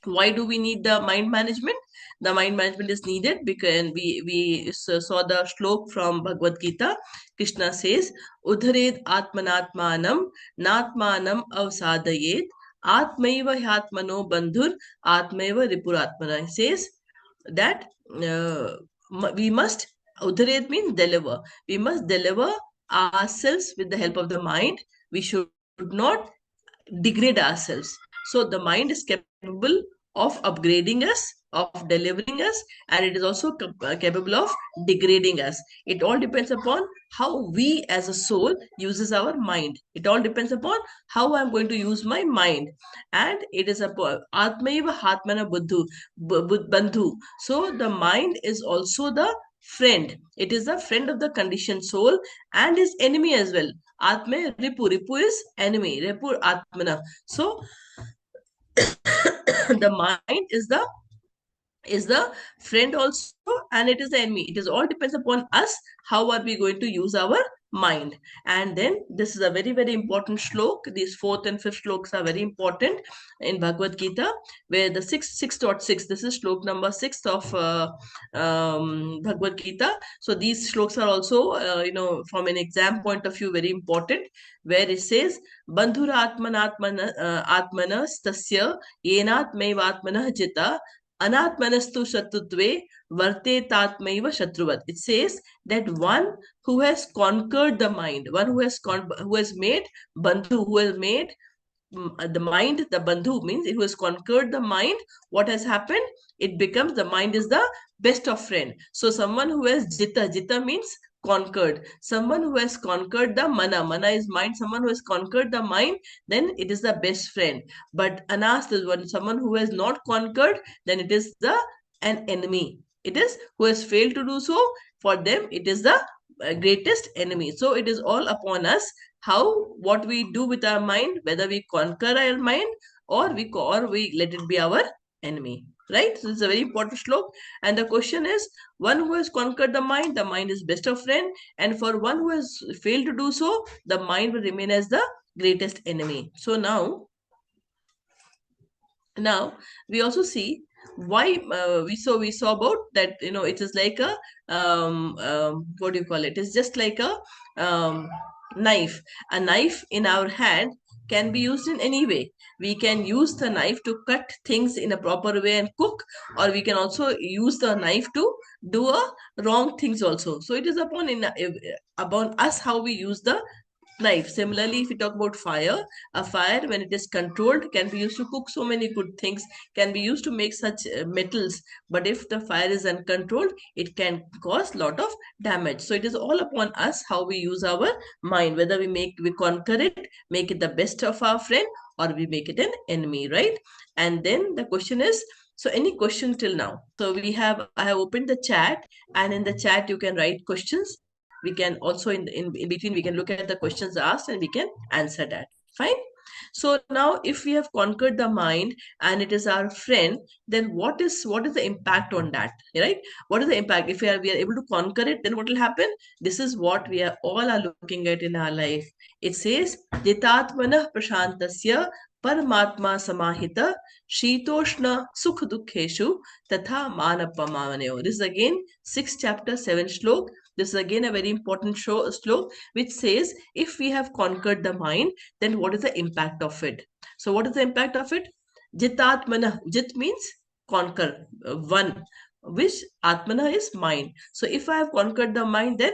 Why do we need the mind management? The mind management is needed because we saw the shlok from Bhagavad Gita. Krishna says, Udhared atmanatmanam natmanam avsadayet atmaiva hyatmano bandhur atmaiva ripuratmana. He says that we must, Udhared means deliver. We must deliver ourselves with the help of the mind. We should not degrade ourselves. So the mind is capable of upgrading us, of delivering us, and it is also capable of degrading us. It all depends upon how we as a soul uses our mind. It all depends upon how I'm going to use my mind. And it is upon Atmaiva Hatmana Bandhu. So the mind is also the friend. It is the friend of the conditioned soul and his enemy as well. Atme Ripu. Ripu is enemy. Ripu Atmana. So the mind is the friend also, and it is the enemy. It is all depends upon us. How are we going to use our mind? And then this is a very, very important shlok. These fourth and fifth shloks are very important in Bhagavad Gita, where the 6.6, this is shlok number 6 of Bhagavad Gita. So these shloks are also from an exam point of view very important, where it says bandhura atmanas tasya yenatmaivatmanah jita anatmanastu shatutve varte tatmaiva shatruvat. It says that one who has conquered the mind, one who has made bandhu, who has made the mind, the bandhu means it has conquered the mind. What has happened? It becomes the mind is the best of friend. So someone who has jita means conquered. Someone who has conquered the mana is mind. Someone who has conquered the mind, then it is the best friend. But anast is one, someone who has not conquered, then it is an enemy. It is who has failed to do so. For them, it is the greatest enemy. So it is all upon us how, what we do with our mind, whether we conquer our mind or we let it be our enemy, right? So it's a very important shlok. And the question is, one who has conquered the mind is best of friend, and for one who has failed to do so, the mind will remain as the greatest enemy. So now we also see why we saw about that, it is like a what do you call it, it's just like a um, knife. A knife in our hand can be used in any way. We can use the knife to cut things in a proper way and cook, or we can also use the knife to do a wrong things also. So it is upon us how we use the knife. Similarly, if we talk about fire, a fire, when it is controlled, can be used to cook so many good things, can be used to make such metals. But if the fire is uncontrolled, it can cause lot of damage. So it is all upon us how we use our mind, whether we conquer it, make it the best of our friend, or we make it an enemy, right? And then the question is, so any question till now? So I have opened the chat, and in the chat you can write questions. We can also in between we can look at the questions asked and we can answer that. Fine. So now if we have conquered the mind and it is our friend, then what is the impact on that, right? What is the impact if we are able to conquer it? Then what will happen? This is what we are all are looking at in our life. It says jitatmanah prashantasya paramatma samahita shitoshna sukh dukkheshu tatha manapamanayo. This is again 6th chapter 7th shlok. This is again a very important stroke which says if we have conquered the mind, then what is the impact of it? So what is the impact of it? Jitatmana. Jit means conquer, one, which atmana is mind. So if I have conquered the mind, then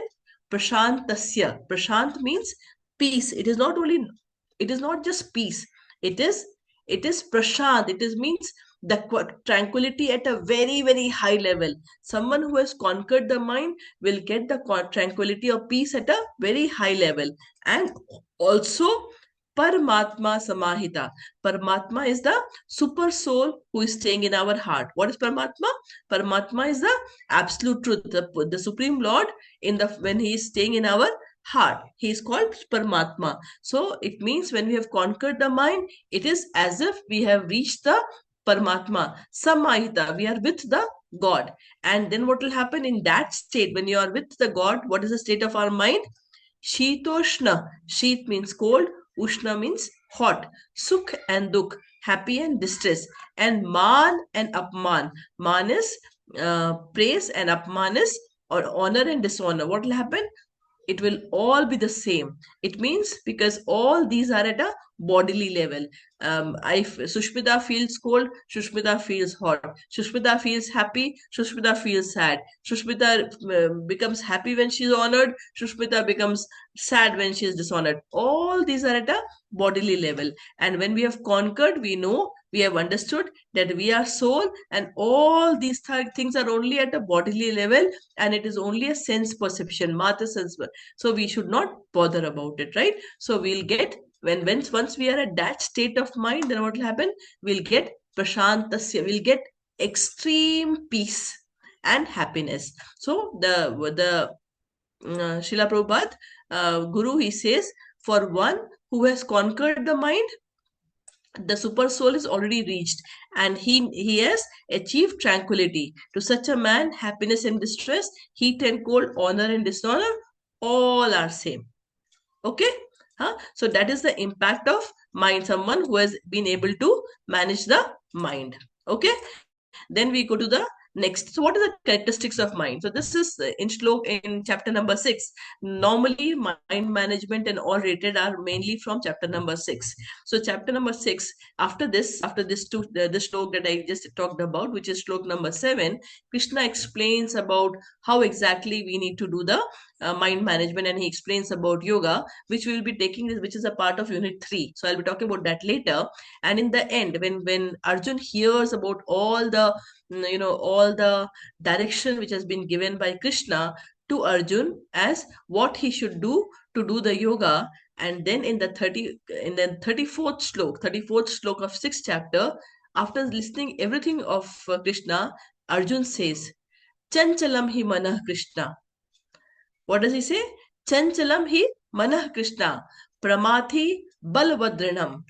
prashantasya. Prashant means peace. It is not just peace. It is it is prashant. It is means the tranquility at a very, very high level. Someone who has conquered the mind will get the tranquility or peace at a very high level. And also Paramatma Samahita. Paramatma is the super soul who is staying in our heart. What is Paramatma? Paramatma is the absolute truth, the Supreme Lord when he is staying in our heart. He is called Paramatma. So it means when we have conquered the mind, it is as if we have reached the Paramatma. Samahita. We are with the God. And then what will happen in that state when you are with the God? What is the state of our mind? Shitoshna. Sheet means cold. Ushna means hot. Sukh and Dukh. happy and distress, and man and apman. Man is praise, and apman is or honor and dishonor. What will happen? It will all be the same. It means because all these are at a bodily level. If Sushmita feels cold, Sushmita feels hot. Sushmita feels happy, Sushmita feels sad. Sushmita becomes happy when she's honored, Sushmita becomes sad when she is dishonored. All these are at a bodily level. And when we have conquered, we know, we have understood that we are soul, and all these things are only at a bodily level, and it is only a sense perception, mata sense. So we should not bother about it, right? So we'll get, when once we are at that state of mind, then what will happen? We'll get prashantasya, we'll get extreme peace and happiness. So the Srila Prabhupada, Guru, he says, for one who has conquered the mind, the super soul is already reached, and he has achieved tranquility. To such a man, happiness and distress, heat and cold, honor and dishonor, all are same. Okay. So that is the impact of mind, someone who has been able to manage the mind. Okay. Then we go to the next. So what are the characteristics of mind? So this is in chapter number 6. Normally mind management and all related are mainly from chapter number 6. So chapter number 6, after this two the shlok that I just talked about, which is shlok number 7, Krishna explains about how exactly we need to do the mind management, and he explains about yoga, which we will be taking, which is a part of unit 3. So I'll be talking about that later. And in the end, when Arjun hears about all the all the direction which has been given by Krishna to Arjun as what he should do to do the yoga, and then in the 34th slok of 6th chapter, after listening everything of Krishna, Arjun says, chanchalam hi manah Krishna. What does he say? Chanchalam hi manah Krishna, pramathi balvadrinam,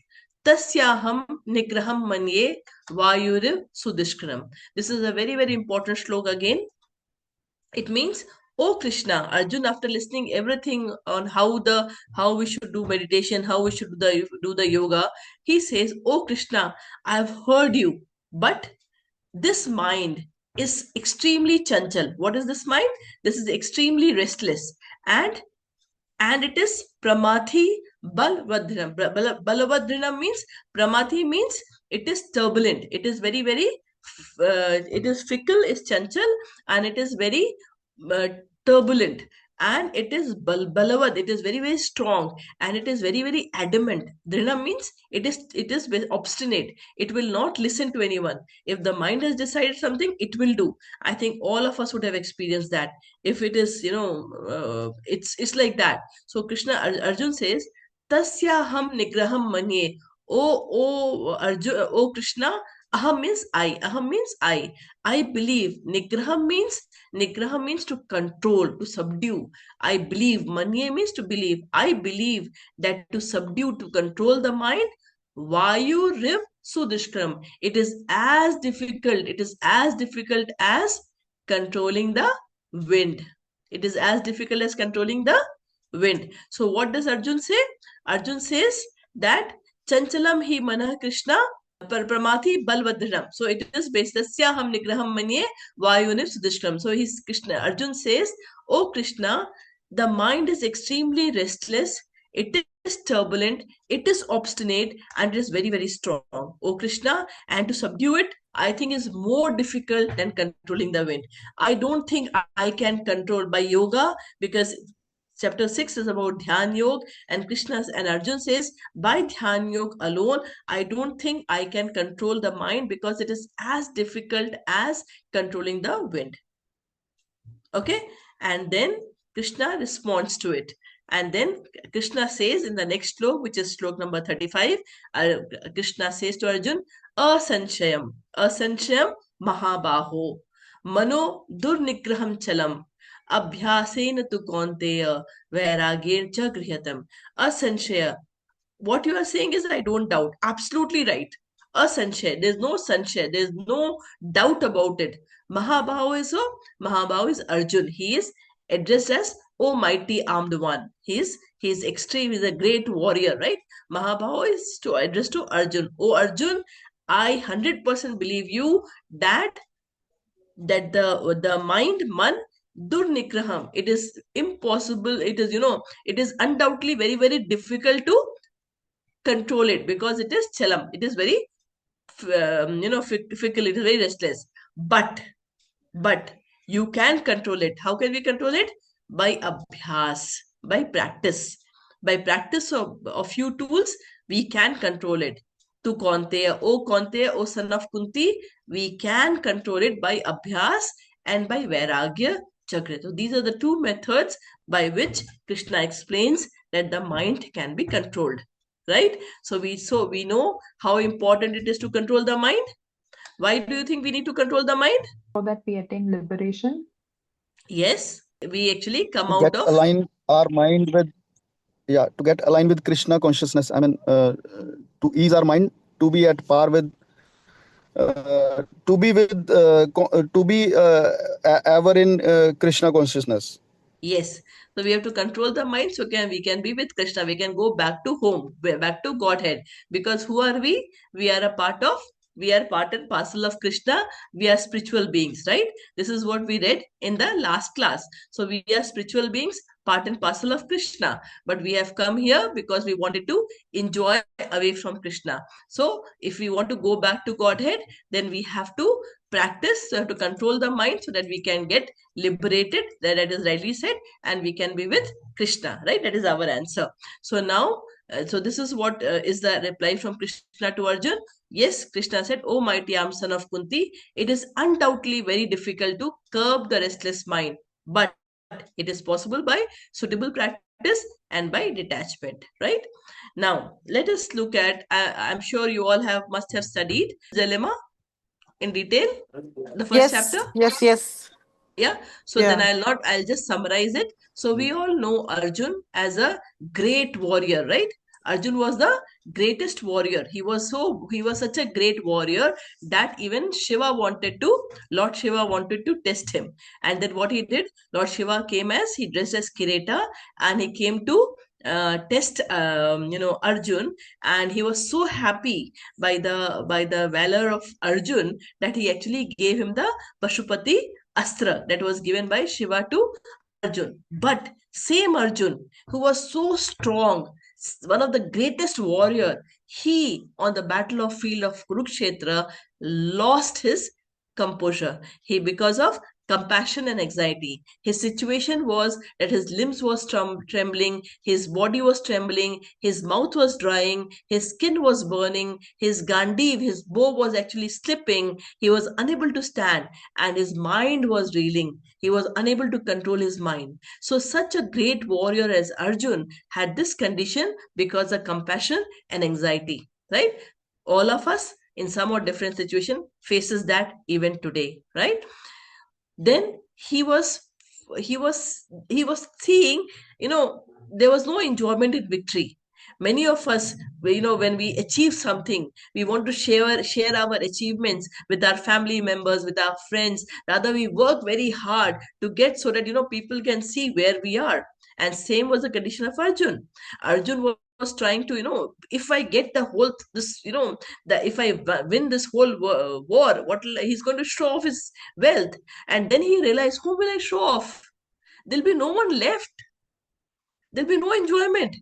tasyaham nigraham manye vayuriv sudishkram. This is a very, very important slok again. It means, oh Krishna, Arjun, after listening everything on how we should do meditation, how we should do the yoga, he says, oh Krishna, I have heard you, but this mind is extremely chanchal. What is this mind? This is extremely restless, and it is pramathi balvadrinam. Balvadrinam means, pramathi means it is turbulent. It is very, very, it is fickle, is chanchal, and it is very uh, turbulent, and it is balavad. It is very, very strong, and it is very, very adamant. Drinam means it is very obstinate. It will not listen to anyone. If the mind has decided something, it will do. I think all of us would have experienced that. If it is, it's like that. So Krishna, Arjun says, tasyaham nigraham manye. Oh Arjun, oh Krishna, aham means I. Aham means I. I believe. Nigraham means to control, to subdue. I believe. Manye means to believe. I believe that to subdue, to control the mind, Vayu Riv Sudishkram. It is as difficult. It is as difficult as controlling the wind. It is as difficult as controlling the wind. So what does Arjun say? Arjun says that chanchalam hi manah Krishna pramathi balvadram. So it is based tasyaham nigraham manye vayuniv sudishkram. So he's Krishna. Arjun says, oh Krishna, the mind is extremely restless. It is turbulent, it is obstinate, and it is very, very strong. Oh Krishna, and to subdue it, I think is more difficult than controlling the wind. I don't think I can control by yoga, because chapter 6 is about dhyan yoga, and Krishna and Arjun says, by dhyan yoga alone, I don't think I can control the mind, because it is as difficult as controlling the wind. Okay. And then Krishna responds to it. And then Krishna says in the next slok, which is slok number 35, Krishna says to Arjun, asanshayam mahabaho, mano durnigraham chalam, abhyasena tu kaunteya, vairagyen cha grihatam. Asanshaya. What you are saying is, I don't doubt. Absolutely right. Asanshaya. There's no sanshaya. There's no doubt about it. Mahabahu is Arjun. He is addressed as "O mighty armed one." He's extreme, he's a great warrior, right? Mahabhava is to address to Arjun. "O Arjun, I 100% believe you that the mind, man, durnigraham, it is impossible, it is, it is undoubtedly very, very difficult to control it, because it is chalam, it is very fickle, it is very restless. But you can control it. How can we control it? By abhyas, by practice. By practice of few tools, we can control it. To Konteya, O son of Kunti, we can control it by abhyas and by vairagya chakra. So these are the two methods by which Krishna explains that the mind can be controlled, right? So we know how important it is to control the mind. Why do you think we need to control the mind? So that we attain liberation. Yes, we actually come To out get of. aligned our mind with, yeah, to get aligned with Krishna consciousness. I mean, to ease our mind, to be at par with, to be ever in Krishna consciousness. Yes. So we have to control the mind, so we can be with Krishna. We can go back to home, back to Godhead. Because who are we? We are a part of, we are part and parcel of Krishna. We are spiritual beings, right? This is what we read in the last class. So we are spiritual beings, part and parcel of Krishna. But we have come here because we wanted to enjoy away from Krishna. So if we want to go back to Godhead, then we have to practice, so we have to control the mind so that we can get liberated, that is rightly said, and we can be with Krishna, right? That is our answer. So now, so this is what is the reply from Krishna to Arjun. Yes, Krishna said, "O mighty armed son of Kunti, it is undoubtedly very difficult to curb the restless mind, but it is possible by suitable practice and by detachment," right? Now let us look at, I'm sure you all must have studied dilemma in detail, the first chapter. Yes, yes, yes. Yeah, so then Yeah. I'll just summarize it. So we all know Arjun as a great warrior, right? Arjun was the greatest warrior. He was such a great warrior that even Lord Shiva wanted to test him. And then what he did, Lord Shiva came as, he dressed as Kireta, and he came to test Arjun. And he was so happy by the valor of Arjun that he actually gave him the Pashupati Astra that was given by Shiva to Arjun. But same Arjun, who was so strong, one of the greatest warrior, he on the battlefield of Kurukshetra lost his composure. He, because of compassion and anxiety, his situation was that his limbs was trembling, his body was trembling, his mouth was drying, his skin was burning, his gandiv, his bow was actually slipping, he was unable to stand, and his mind was reeling. He was unable to control his mind. So such a great warrior as Arjun had this condition because of compassion and anxiety, right? All of us in some or different situation faces that even today, right? Then he was seeing, there was no enjoyment in victory. Many of us, when we achieve something, we want to share our achievements with our family members, with our friends. Rather, we work very hard to get, so that people can see where we are. And same was the condition of Arjun. Arjun was trying to, if I get the whole this, that if I win this whole war, he's going to show off his wealth. And then he realized, whom will I show off? There'll be no one left. There'll be no enjoyment.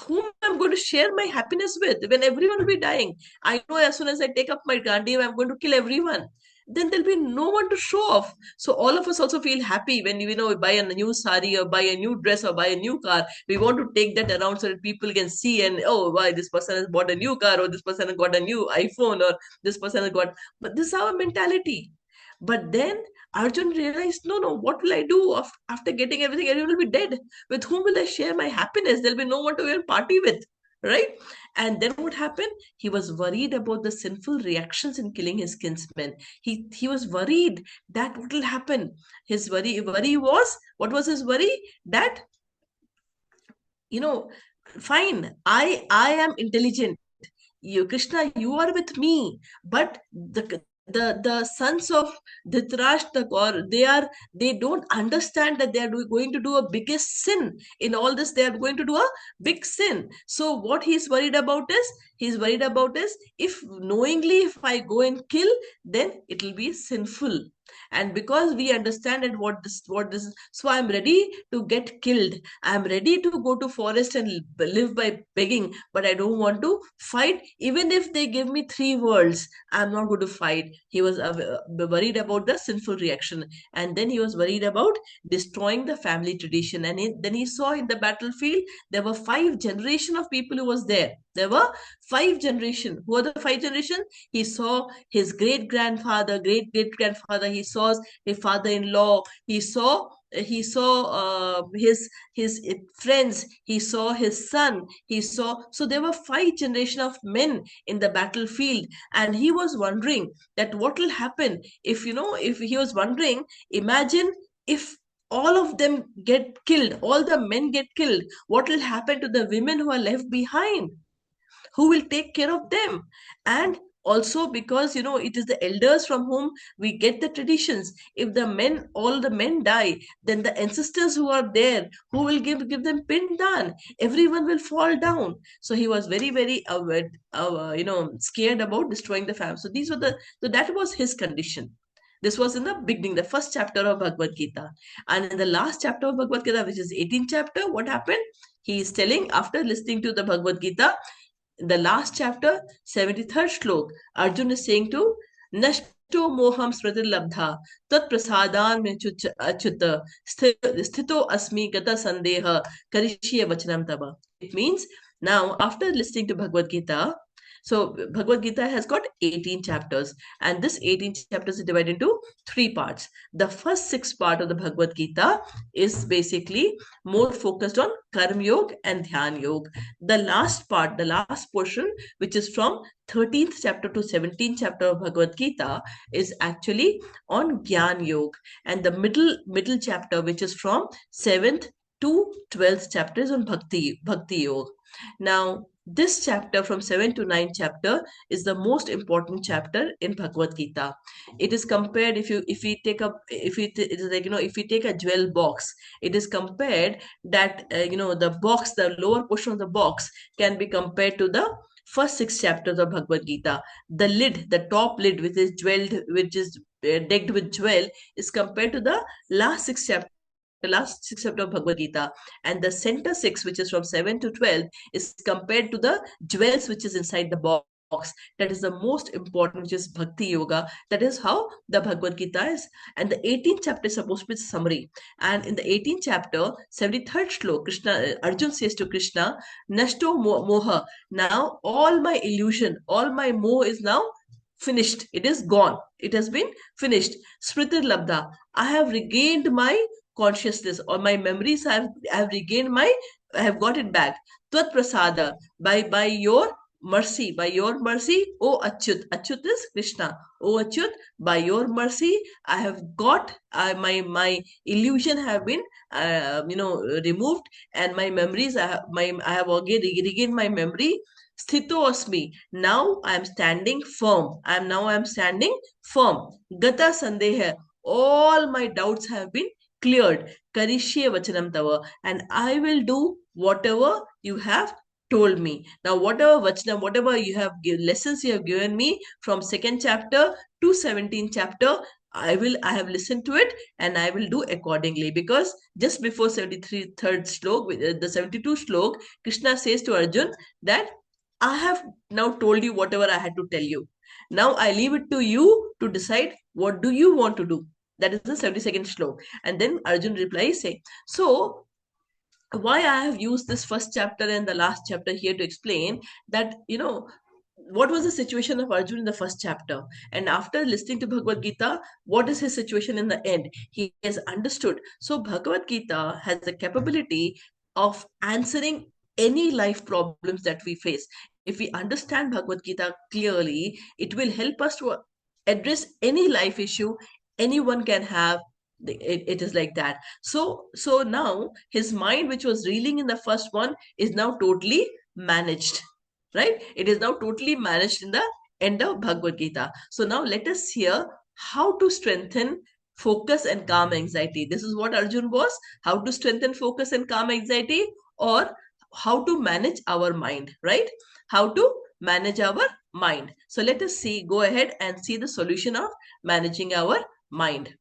Whom I'm going to share my happiness with when everyone will be dying? I know as soon as I take up my Gandhi, I'm going to kill everyone. Then there'll be no one to show off. So all of us also feel happy when we buy a new sari or buy a new dress or buy a new car. We want to take that around so that people can see, and oh, why this person has bought a new car, or this person has got a new iPhone, or this person has got. But this is our mentality. But then Arjun realized, no, no, what will I do after getting everything? Everyone will be dead. With whom will I share my happiness? There'll be no one to even party with, right? And then what happened? He was worried about the sinful reactions in killing his kinsmen. He was worried that what will happen. His worry was, what was his worry? That, you know, fine, I am intelligent. You, Krishna, you are with me, but the the sons of Dhritarashtra, they don't understand that they are going to do a biggest sin in all this. They are going to do a big sin. So what he's worried about is, if knowingly if I go and kill, then it will be sinful. And because we understand that what this is, so I'm ready to get killed. I'm ready to go to forest and live by begging, but I don't want to fight. Even if they give me 3 worlds, I'm not going to fight. He was worried about the sinful reaction, and then he was worried about destroying the family tradition. And then he saw in the battlefield there were 5 generation of people who was there. There were 5 generation. Who are the 5 generation? He saw his great grandfather, great great grandfather. He saw his father-in-law. He saw his friends. He saw his son. He saw, so there were 5 generation of men in the battlefield. And he was wondering that what will happen if, if he was wondering, imagine if all of them get killed, all the men get killed, what will happen to the women who are left behind? Who will take care of them? And also, because it is the elders from whom we get the traditions. If all the men die, then the ancestors who are there, who will give them pindan? Everyone will fall down. So he was very very scared about destroying the family. So that was his condition. This was in the beginning, the first chapter of Bhagavad Gita. And in the last chapter of Bhagavad Gita, which is 18th chapter, what happened? He is telling, after listening to the Bhagavad Gita, in the last chapter, 73rd shlok, Arjun is saying to Nashto Moham Smritir Labdha Tat Prasadan Me Achyuta Sthito Asmi Gata Sandeha Karishya Vachanam Tava. It means, now after listening to Bhagavad Gita, so Bhagavad Gita has got 18 chapters, and this 18 chapters is divided into 3 parts. The first 6 part of the Bhagavad Gita is basically more focused on Karma Yoga and Dhyan Yoga. The last part, the last portion, which is from 13th chapter to 17th chapter of Bhagavad Gita, is actually on Gyan Yoga. And the middle chapter, which is from 7th to 12th chapter, is on Bhakti Yoga. Now, this chapter from 7 to 9 chapter is the most important chapter in Bhagavad Gita. It is compared, if we take it is like, if we take a jewel box, it is compared that the lower portion of the box can be compared to the first 6 chapters of Bhagavad Gita. The lid, the top lid, which is decked with jewel, is compared to the last 6 chapter of Bhagavad Gita. And the center 6, which is from 7 to 12, is compared to the jewels which is inside the box. That is the most important, which is Bhakti Yoga. That is how the Bhagavad Gita is. And the 18th chapter is supposed to be a summary. And in the 18th chapter, 73rd shlok, Arjun says to Krishna, Nashto Moha. Now all my illusion, all my moh is now finished. It is gone. It has been finished. Smritir Labdha. I have regained my consciousness, or my memories. I have regained I have got it back. Tvat prasada, by your mercy, O Achyut. Achyut is Krishna. O Achyut, by your mercy, I have got my illusion have been removed, and my memories, I have again regained my memory. Sthito asmi. Now I am standing firm. I am standing firm. Gata sandeha. All my doubts have been cleared. Karishye vachanam tava. And I will do whatever you have told me. Now, whatever vachanam, whatever lessons you have given me from 2nd chapter to 17th chapter, I have listened to it, and I will do accordingly. Because just before 73rd shlok, the 72 shlok, Krishna says to Arjun that I have now told you whatever I had to tell you. Now I leave it to you to decide what do you want to do. That is the 72nd shlok. And then Arjun replies saying, so why I have used this first chapter and the last chapter here to explain that, what was the situation of Arjun in the first chapter, and after listening to Bhagavad Gita, what is his situation in the end? He has understood. So Bhagavad Gita has the capability of answering any life problems that we face. If we understand Bhagavad Gita clearly, it will help us to address any life issue anyone can have. It is like that. So now his mind, which was reeling in the first one, is now totally managed, right? It is now totally managed in the End of Bhagavad Gita. So now let us hear how to strengthen focus and calm anxiety. This is what Arjun was, how to strengthen focus and calm anxiety, or how to manage our mind, right? How to manage our mind. So let us see, go ahead and see the solution of managing our mind.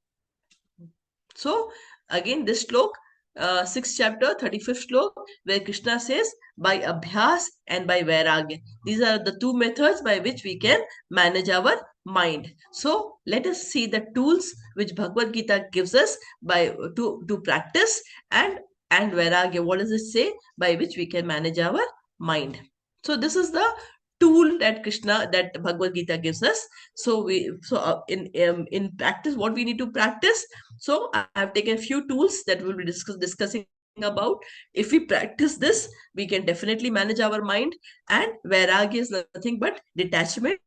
So again, this slok, 6th chapter, 35th slok, where Krishna says, by abhyas and by vairagya. These are the two methods by which we can manage our mind. So let us see the tools which Bhagavad Gita gives us by to practice, and vairagya. What does it say? By which we can manage our mind. So this is the tool that Bhagavad Gita gives us. So in practice, what we need to practice. So I have taken a few tools that we'll be discussing about. If we practice this, we can definitely manage our mind. And vairagya is nothing but detachment.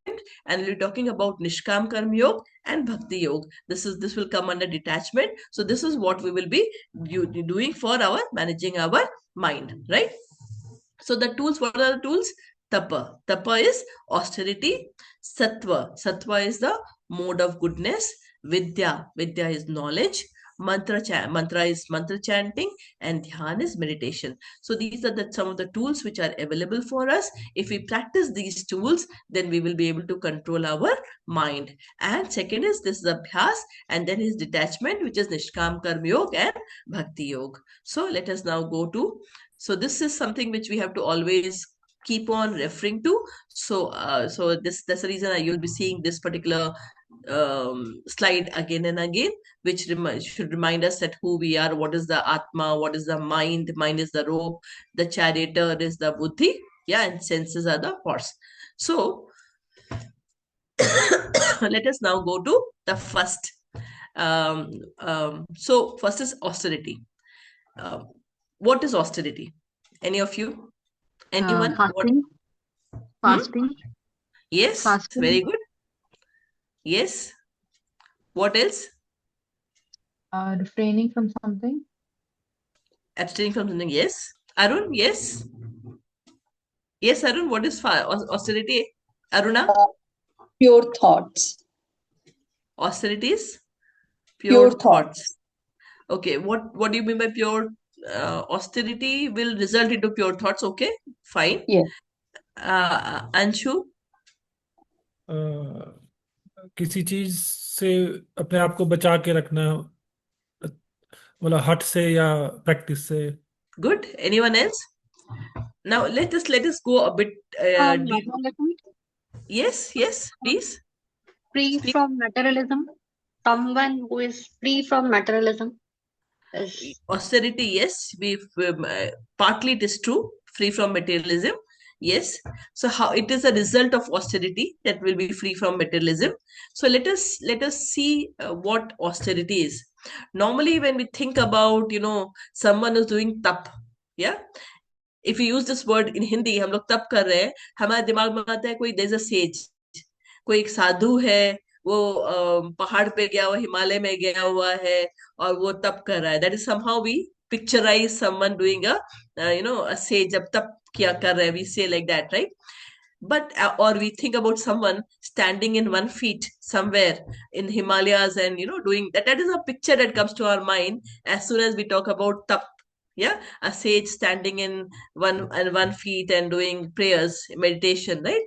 And we'll be talking about Nishkam Karma Yoga and Bhakti Yoga. This will come under detachment. So this is what we will be doing for our managing our mind, right? So the tools, what are the tools? Tapa. Tapa is austerity. Sattva. Sattva is the mode of goodness. Vidya. Vidya is knowledge. Mantra is mantra chanting, and dhyan is meditation. So these are some of the tools which are available for us. If we practice these tools, then we will be able to control our mind. And second is this is abhyas, and then is detachment, which is Nishkam Karma Yoga and Bhakti Yoga. So let us now go to, so this is something which we have to always keep on referring to. So that's the reason you'll be seeing this particular slide again and again, which should remind us that who we are, what is the Atma, what is the mind. Mind is the rope, the charioteer is the buddhi, yeah, and senses are the horse. So let us now go to the first. So first is austerity. What is austerity? Any of you? Anyone? What? Fasting. Hmm? Fasting. Yes, Fasting. very good. Yes. What else? Refraining from something. Abstaining from something. Yes. Arun, yes. Yes, Arun, what is austerity? Aruna? Pure thoughts. Austerity is pure Pure thoughts. thoughts. Okay, what do you mean by pure? Austerity will result into pure thoughts. Okay, fine. Yes. Anshu? किसी चीज से अपने आप को बचा के रखना, मतलब हट से या प्रैक्टिस से। Good. Anyone else? Now let us go a bit deep. Materialism, Yes, please free speak. from materialism. Someone who is free from materialism is Austerity, yes, partly it is true, free from materialism, yes. So how it is a result of austerity that will be free from materialism. So let us see what austerity is. Normally when we think about someone is doing tap, yeah, if we use this word in Hindi, हम लोग तप कर रहे हैं, हमारे दिमाग में आता है कोई there's a sage, कोई एक साधु है, वो पहाड़ पे गया हुआ, हिमालय में गया हुआ है और वो तप कर रहा है. That is somehow we picturize someone doing a sage, जब तप किया कर रहे हैं, we say like that, right? But or we think about someone standing in 1 feet somewhere in Himalayas and doing that. That is a picture that comes to our mind as soon as we talk about tap. Yeah, a sage standing in 1 feet and doing prayers, meditation, right?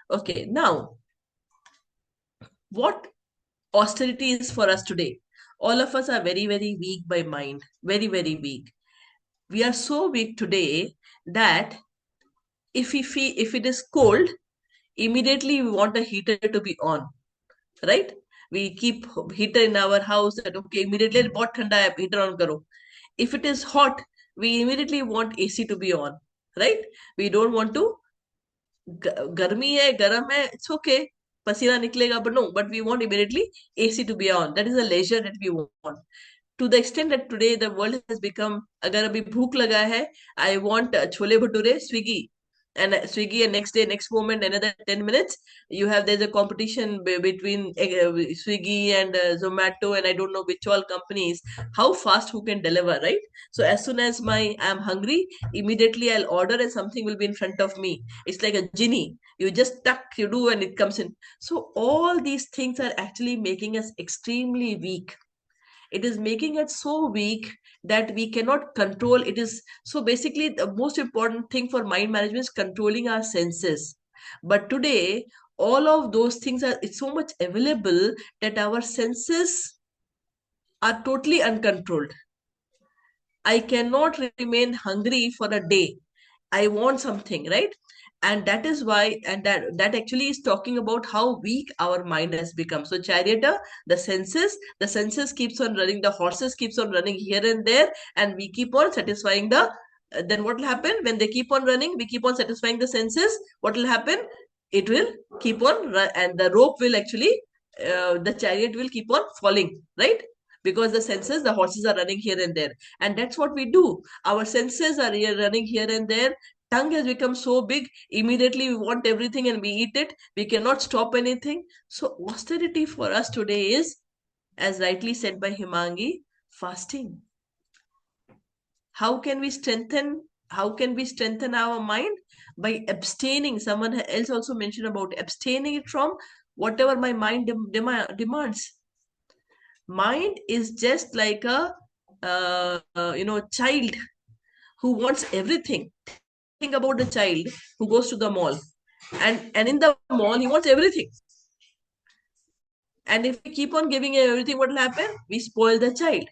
Okay, now what austerity is for us today? All of us are very, very weak by mind, very, very weak. We are so weak today that if it is cold, immediately we want a heater to be on, right? We keep heater in our house that okay, immediately बहुत ठंडा है, heater on करो. If it is hot, we immediately want AC to be on, right? We don't want to गर्मी है, गरम है, it's okay, पसीना निकलेगा, but no, but we want immediately AC to be on. That is a leisure that we want. To the extent that today the world has become, अगर अभी भूख लगा है, I want chole bhature, Swiggy, and Swiggy, and next day, next moment, another 10 minutes, there's a competition between Swiggy and Zomato, and I don't know which all companies, how fast who can deliver, right? So as soon as I'm hungry, immediately I'll order and something will be in front of me. It's like a genie. You just tuck, you do, and it comes in. So all these things are actually making us extremely weak. It is making it so weak that we cannot control. It is so basically the most important thing for mind management is controlling our senses. But today, all of those things are, it's so much available that our senses are totally uncontrolled. I cannot remain hungry for a day. I want something, right? And that is why, and that actually is talking about how weak our mind has become. So charioteer, the senses keeps on running, the horses keeps on running here and there, and we keep on satisfying the. Then what will happen when they keep on running? We keep on satisfying the senses. What will happen? It will keep on, and the rope will actually, the chariot will keep on falling, right? Because the senses, the horses are running here and there, and that's what we do. Our senses are here running here and there. Tongue has become so big, immediately we want everything and we eat it. We cannot stop anything. So austerity for us today is, as rightly said by Himangi, fasting. How can we strengthen our mind? By abstaining. Someone else also mentioned about abstaining it from whatever my mind demands. Mind is just like a child who wants everything. Think about the child who goes to the mall, and in the mall he wants everything. And if we keep on giving him everything, what will happen? We spoil the child.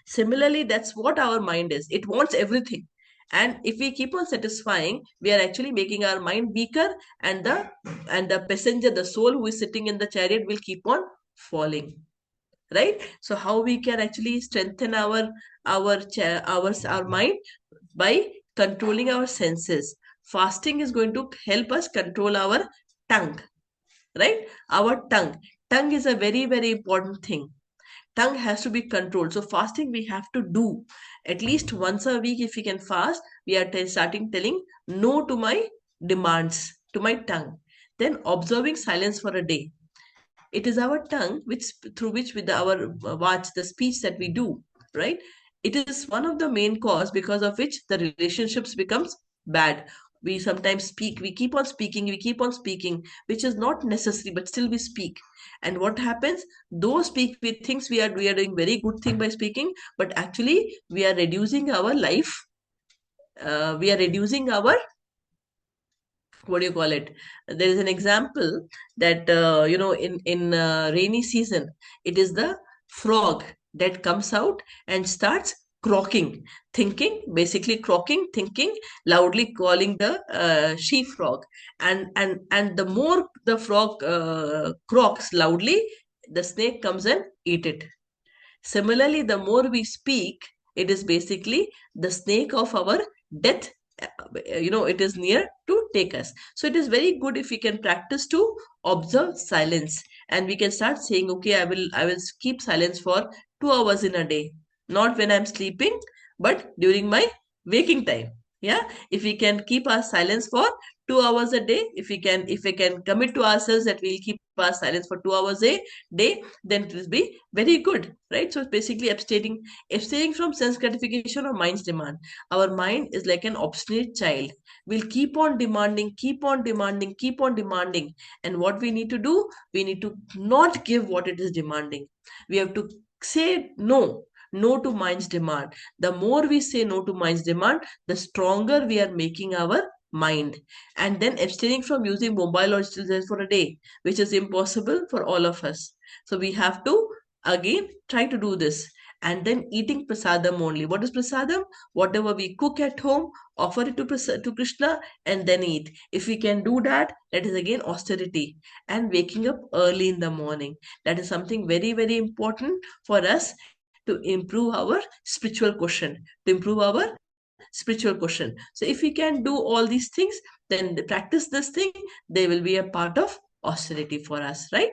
Similarly, that's what our mind is. It wants everything. And if we keep on satisfying, we are actually making our mind weaker, and the passenger, the soul who is sitting in the chariot, will keep on falling. Right? So how we can actually strengthen our mind? By controlling our senses. Fasting is going to help us control our tongue, right? Our tongue is a very, very important thing. Tongue has to be controlled. So fasting we have to do at least once a week. If we can fast, we are starting telling no to my demands, to my tongue. Then observing silence for a day. It is our tongue through which with our watch, the speech that we do, right? It is one of the main cause because of which the relationships becomes bad. We sometimes speak, we keep on speaking, which is not necessary, but still we speak. And what happens? Those speak, we thinks we are doing very good thing by speaking, but actually we are reducing our life. We are reducing our, what do you call it? There is an example that in rainy season, it is the frog that comes out and starts croaking, thinking, loudly calling the she frog. And the more the frog croaks loudly, the snake comes and eat it. Similarly, the more we speak, it is basically the snake of our death. It is near to take us. So it is very good if we can practice to observe silence, and we can start saying, okay, I will keep silence for 2 hours in a day, not when I'm sleeping, but during my waking time. Yeah, if we can keep our silence for 2 hours a day, if we can commit to ourselves that we'll keep our silence for 2 hours a day, then it will be very good, right? So it's basically abstaining from sense gratification or mind's demand. Our mind is like an obstinate child, will keep on demanding, and what we need to do, we need to not give what it is demanding. We have to say no to mind's demand. The more we say no to mind's demand, the stronger we are making our mind. And then abstaining from using mobile or digital for a day, which is impossible for all of us. So we have to again try to do this. And then eating prasadam only. What is prasadam? Whatever we cook at home, offer it to Krishna, and then eat. If we can do that, that is again austerity. And waking up early in the morning. That is something very, very important for us to improve our spiritual quotient. So if we can do all these things, then practice this thing, they will be a part of austerity for us, right?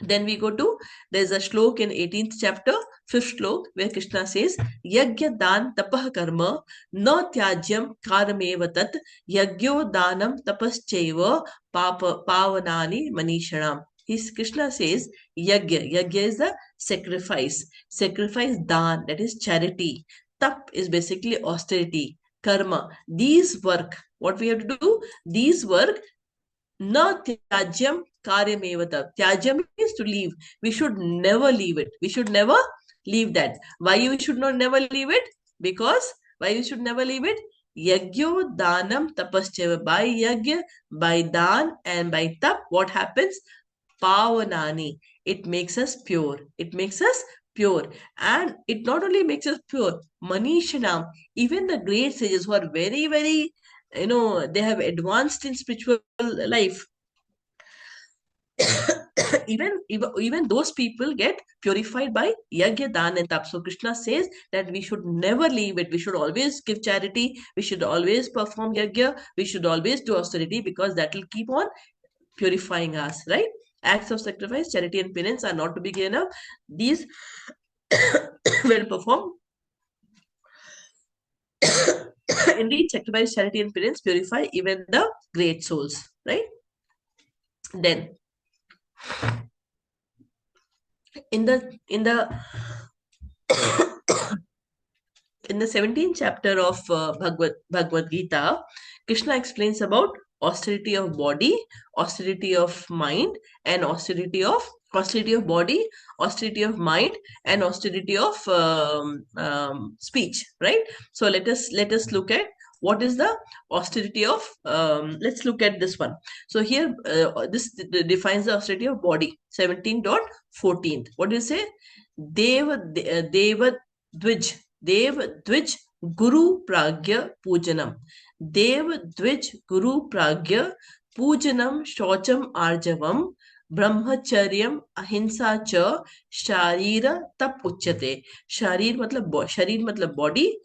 Then we go to, there's a shlok in 18th chapter, 5th shlok, where Krishna says, Yagya dan tapah karma, na tyajyam karameva tat, yagyo danam tapaschaiva pavanani manishanam. Krishna says, Yagya. Yagya is the sacrifice. Sacrifice dan, that is charity. Tap is basically austerity. Karma. These work. What we have to do? These work na tyajyam karyamevata. Tyajyam means to leave. We should never leave it. We should never leave that. Why you should not never leave it? Because why you should never leave it? Yagyo danam tapascheva. By yagya, by dan and by tap, what happens? Pavanani. It makes us pure. It makes us pure. And it not only makes us pure, Manishanam, even the great sages who are very, very, they have advanced in spiritual life. even those people get purified by yagya, dan and tap. So Krishna says that we should never leave it. We should always give charity. We should always perform yagya. We should always do austerity, because that will keep on purifying us, right? Acts of sacrifice, charity and penance are not to be given up. These when performed, indeed, sacrifice, charity and penance purify even the great souls, right? Then in the 17th chapter of Bhagavad Gita, Krishna explains about austerity of body, austerity of mind, and austerity of body, austerity of mind, and austerity of speech, right? So let us look at what is the austerity of, let's look at this one. So here, this defines the austerity of body, 17.14. What do you say? Deva Dvij Guru Pragya Pujanam. Dev Dvij Guru Pragya Pujanam Shocham Arjavam Brahmacharyam Ahimsa Cha Sharira Tap Uchyate. Sharir matlab body.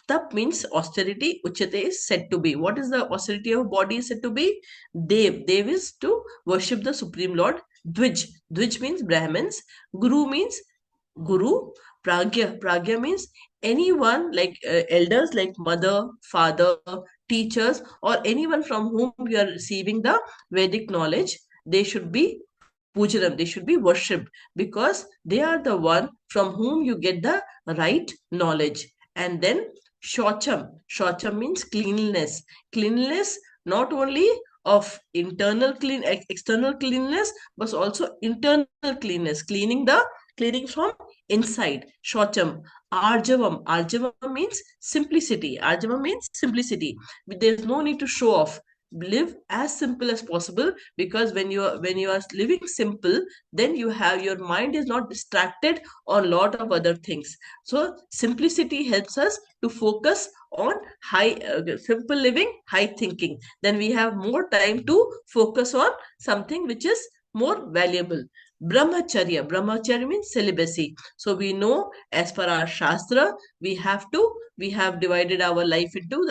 Tap means austerity. Uchyate is said to be. What is the austerity of body said to be? Dev. Dev is to worship the Supreme Lord. Dvij. Dvij means Brahmins. Guru means Guru. Pragya means anyone, like elders, like mother, father, teachers, or anyone from whom you are receiving the Vedic knowledge. They should be pujanam, they should be worshipped, because they are the one from whom you get the right knowledge. And then shocham means cleanliness. Cleanliness not only of external cleanliness, but also internal cleanness, cleaning from inside. Shocham. Arjavam means simplicity. Arjavam means simplicity. There's no need to show off. Live as simple as possible, because when you are living simple, then your mind is not distracted on a lot of other things. So simplicity helps us to focus on simple living, high thinking. Then we have more time to focus on something which is more valuable. Brahmacharya means celibacy. So we know, as per our shastra, we have divided our life into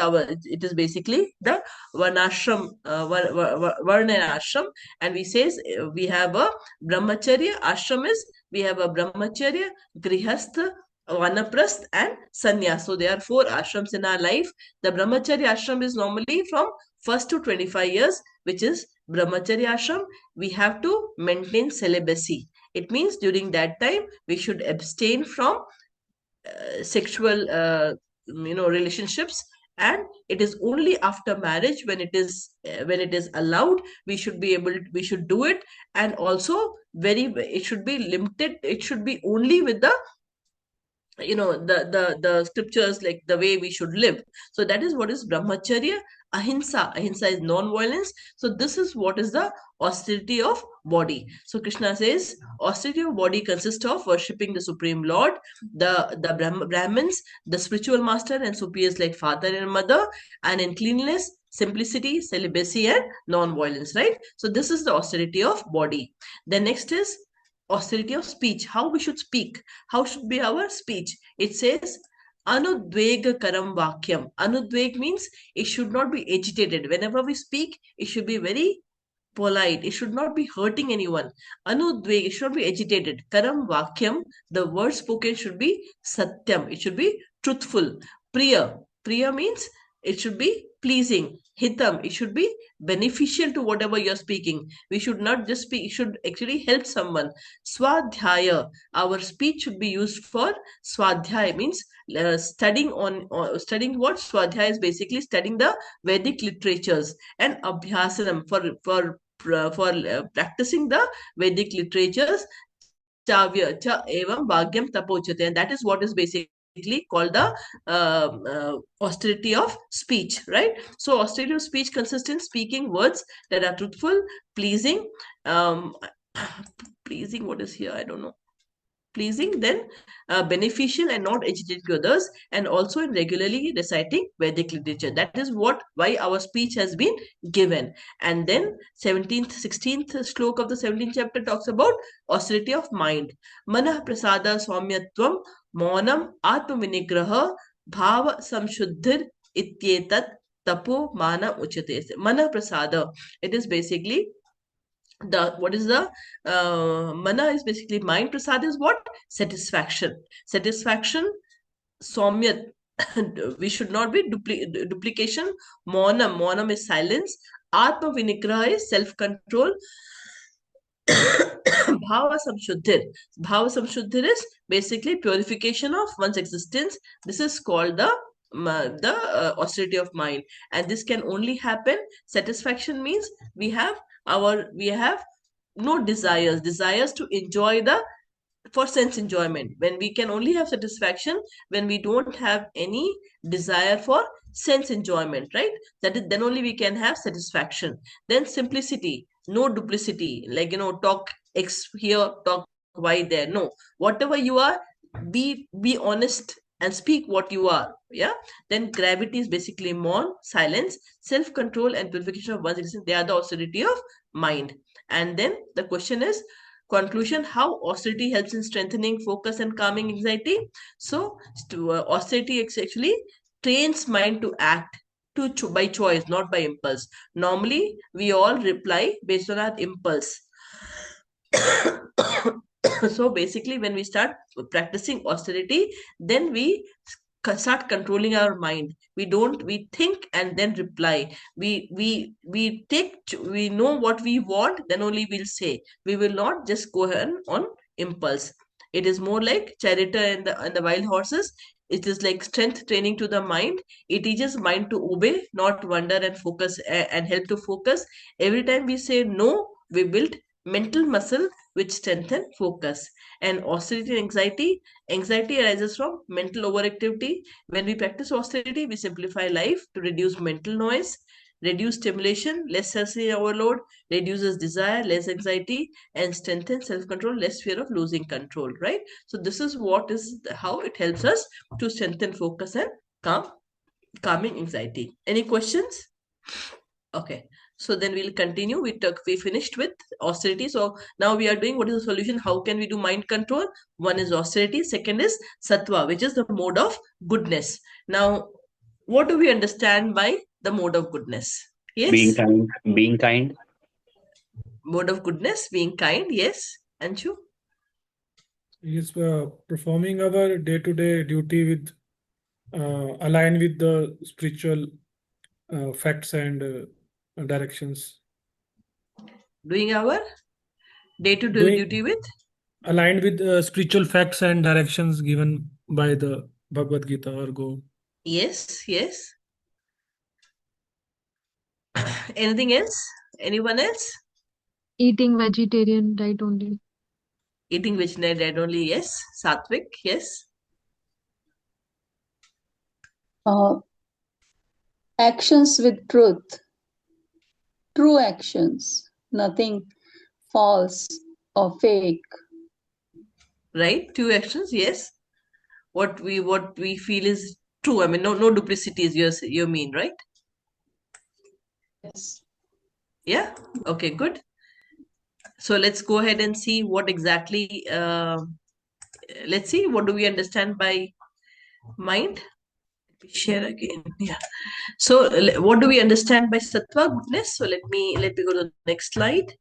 it is basically the varnashram, varna and ashram. And we says we have a brahmacharya. Ashram is, we have a brahmacharya, grihastha, vanaprasth, and sannyas. So there are 4 ashrams in our life. The brahmacharya ashram is normally from 1st to 25 years, which is brahmacharya ashram. We have to maintain celibacy. It means during that time we should abstain from sexual relationships, and it is only after marriage, when it is allowed, we should do it. And also it should be limited. It should be only with the the scriptures, like the way we should live. So that is what is brahmacharya. Ahimsa is non-violence. So this is what is the austerity of body. So Krishna says austerity of body consists of worshipping the Supreme Lord, the Brahmins, the spiritual master and superiors like father and mother, and in cleanliness, simplicity, celibacy, and non-violence, right? So this is the austerity of body. The next is austerity of speech. How we should speak. How should be our speech? It says anudvega karam vakyam. Anudveg means it should not be agitated. Whenever we speak, it should be very polite. It should not be hurting anyone. Anudveg, it should not be agitated. Karam vakyam, the word spoken should be satyam. It should be truthful. Priya, priya means it should be pleasing. Hitam, it should be beneficial to whatever you're speaking. We should not just speak, it should actually help someone. Swadhyaya, our speech should be used for swadhyaya, means studying studying what? Swadhyaya is basically studying the Vedic literatures, and abhyasanam for practicing the Vedic literatures. Chavya cha evam bhagyam tapochate, and that is what is basically called the austerity of speech, right? So austerity of speech consists in speaking words that are truthful, pleasing, um, pleasing. What is here? I don't know. Pleasing, then beneficial and not agitating to others, and also in regularly reciting Vedic literature. That is why our speech has been given. And then 17th, 16th slok of the 17th chapter talks about austerity of mind. Manah prasada saumyatvam maunam atmavinigraha bhava samshuddhir ityetat tapo mana uchate. Manah prasada, it is basically the what is the mana is basically mind. Prasad is what? Satisfaction. Saumyat, we should not be duplication. Maunam is silence. Atma vinigraha is self control. Bhava samshuddhir is basically purification of one's existence. This is called the austerity of mind, and this can only happen. Satisfaction means we have no desires to enjoy the for sense enjoyment. When we can only have satisfaction when we don't have any desire for sense enjoyment, right? That is, then only we can have satisfaction. Then simplicity, no duplicity, like talk x here, talk y there. No, whatever you are, be honest and speak what you are. Yeah. Then gravity is basically maun, silence, self control, and purification of one's existence. They are the austerity of mind. And then the question is, conclusion, how austerity helps in strengthening focus and calming anxiety. So austerity actually trains mind to act by choice, not by impulse. Normally we all reply based on our impulse. So basically when we start practicing austerity, then we start controlling our mind. We think and then reply. We know what we want, then only we'll say. We will not just go ahead on impulse. It is more like charioteer and the wild horses. It is like strength training to the mind. It teaches mind to obey, not wonder, and focus, and help to focus. Every time we say no, we build mental muscle which strengthen focus. And austerity and anxiety arises from mental overactivity. When we practice austerity, we simplify life to reduce mental noise, reduce stimulation, less sensory overload, reduces desire, less anxiety, and strengthen self-control, less fear of losing control, right? So this is how it helps us to strengthen focus and calming anxiety. Any questions? Okay. So then we'll continue. We finished with austerity. So now we are doing what is the solution? How can we do mind control? One is austerity. Second is sattva, which is the mode of goodness. Now, what do we understand by the mode of goodness? Being Yes. kind. Being kind. Mode of goodness, being kind. Yes. Anshu? Is performing our day-to-day duty with align with the spiritual facts and directions. Doing our day-to-day Doing duty with aligned with spiritual facts and directions given by the Bhagavad Gita or Go. yes. Anything else? Anyone else? Eating vegetarian diet only. Eating vegetarian diet only. Yes. Sattvic. Yes. Actions with truth, true actions, nothing false or fake. Right. Two actions. Yes. What we feel is true. I mean, no duplicities. You mean, right? Yes. Yeah. Okay. Good. So let's go ahead and see what exactly. Let's see what do we understand by mind. Share again. Yeah. So what do we understand by sattva, goodness? So let me go to the next slide.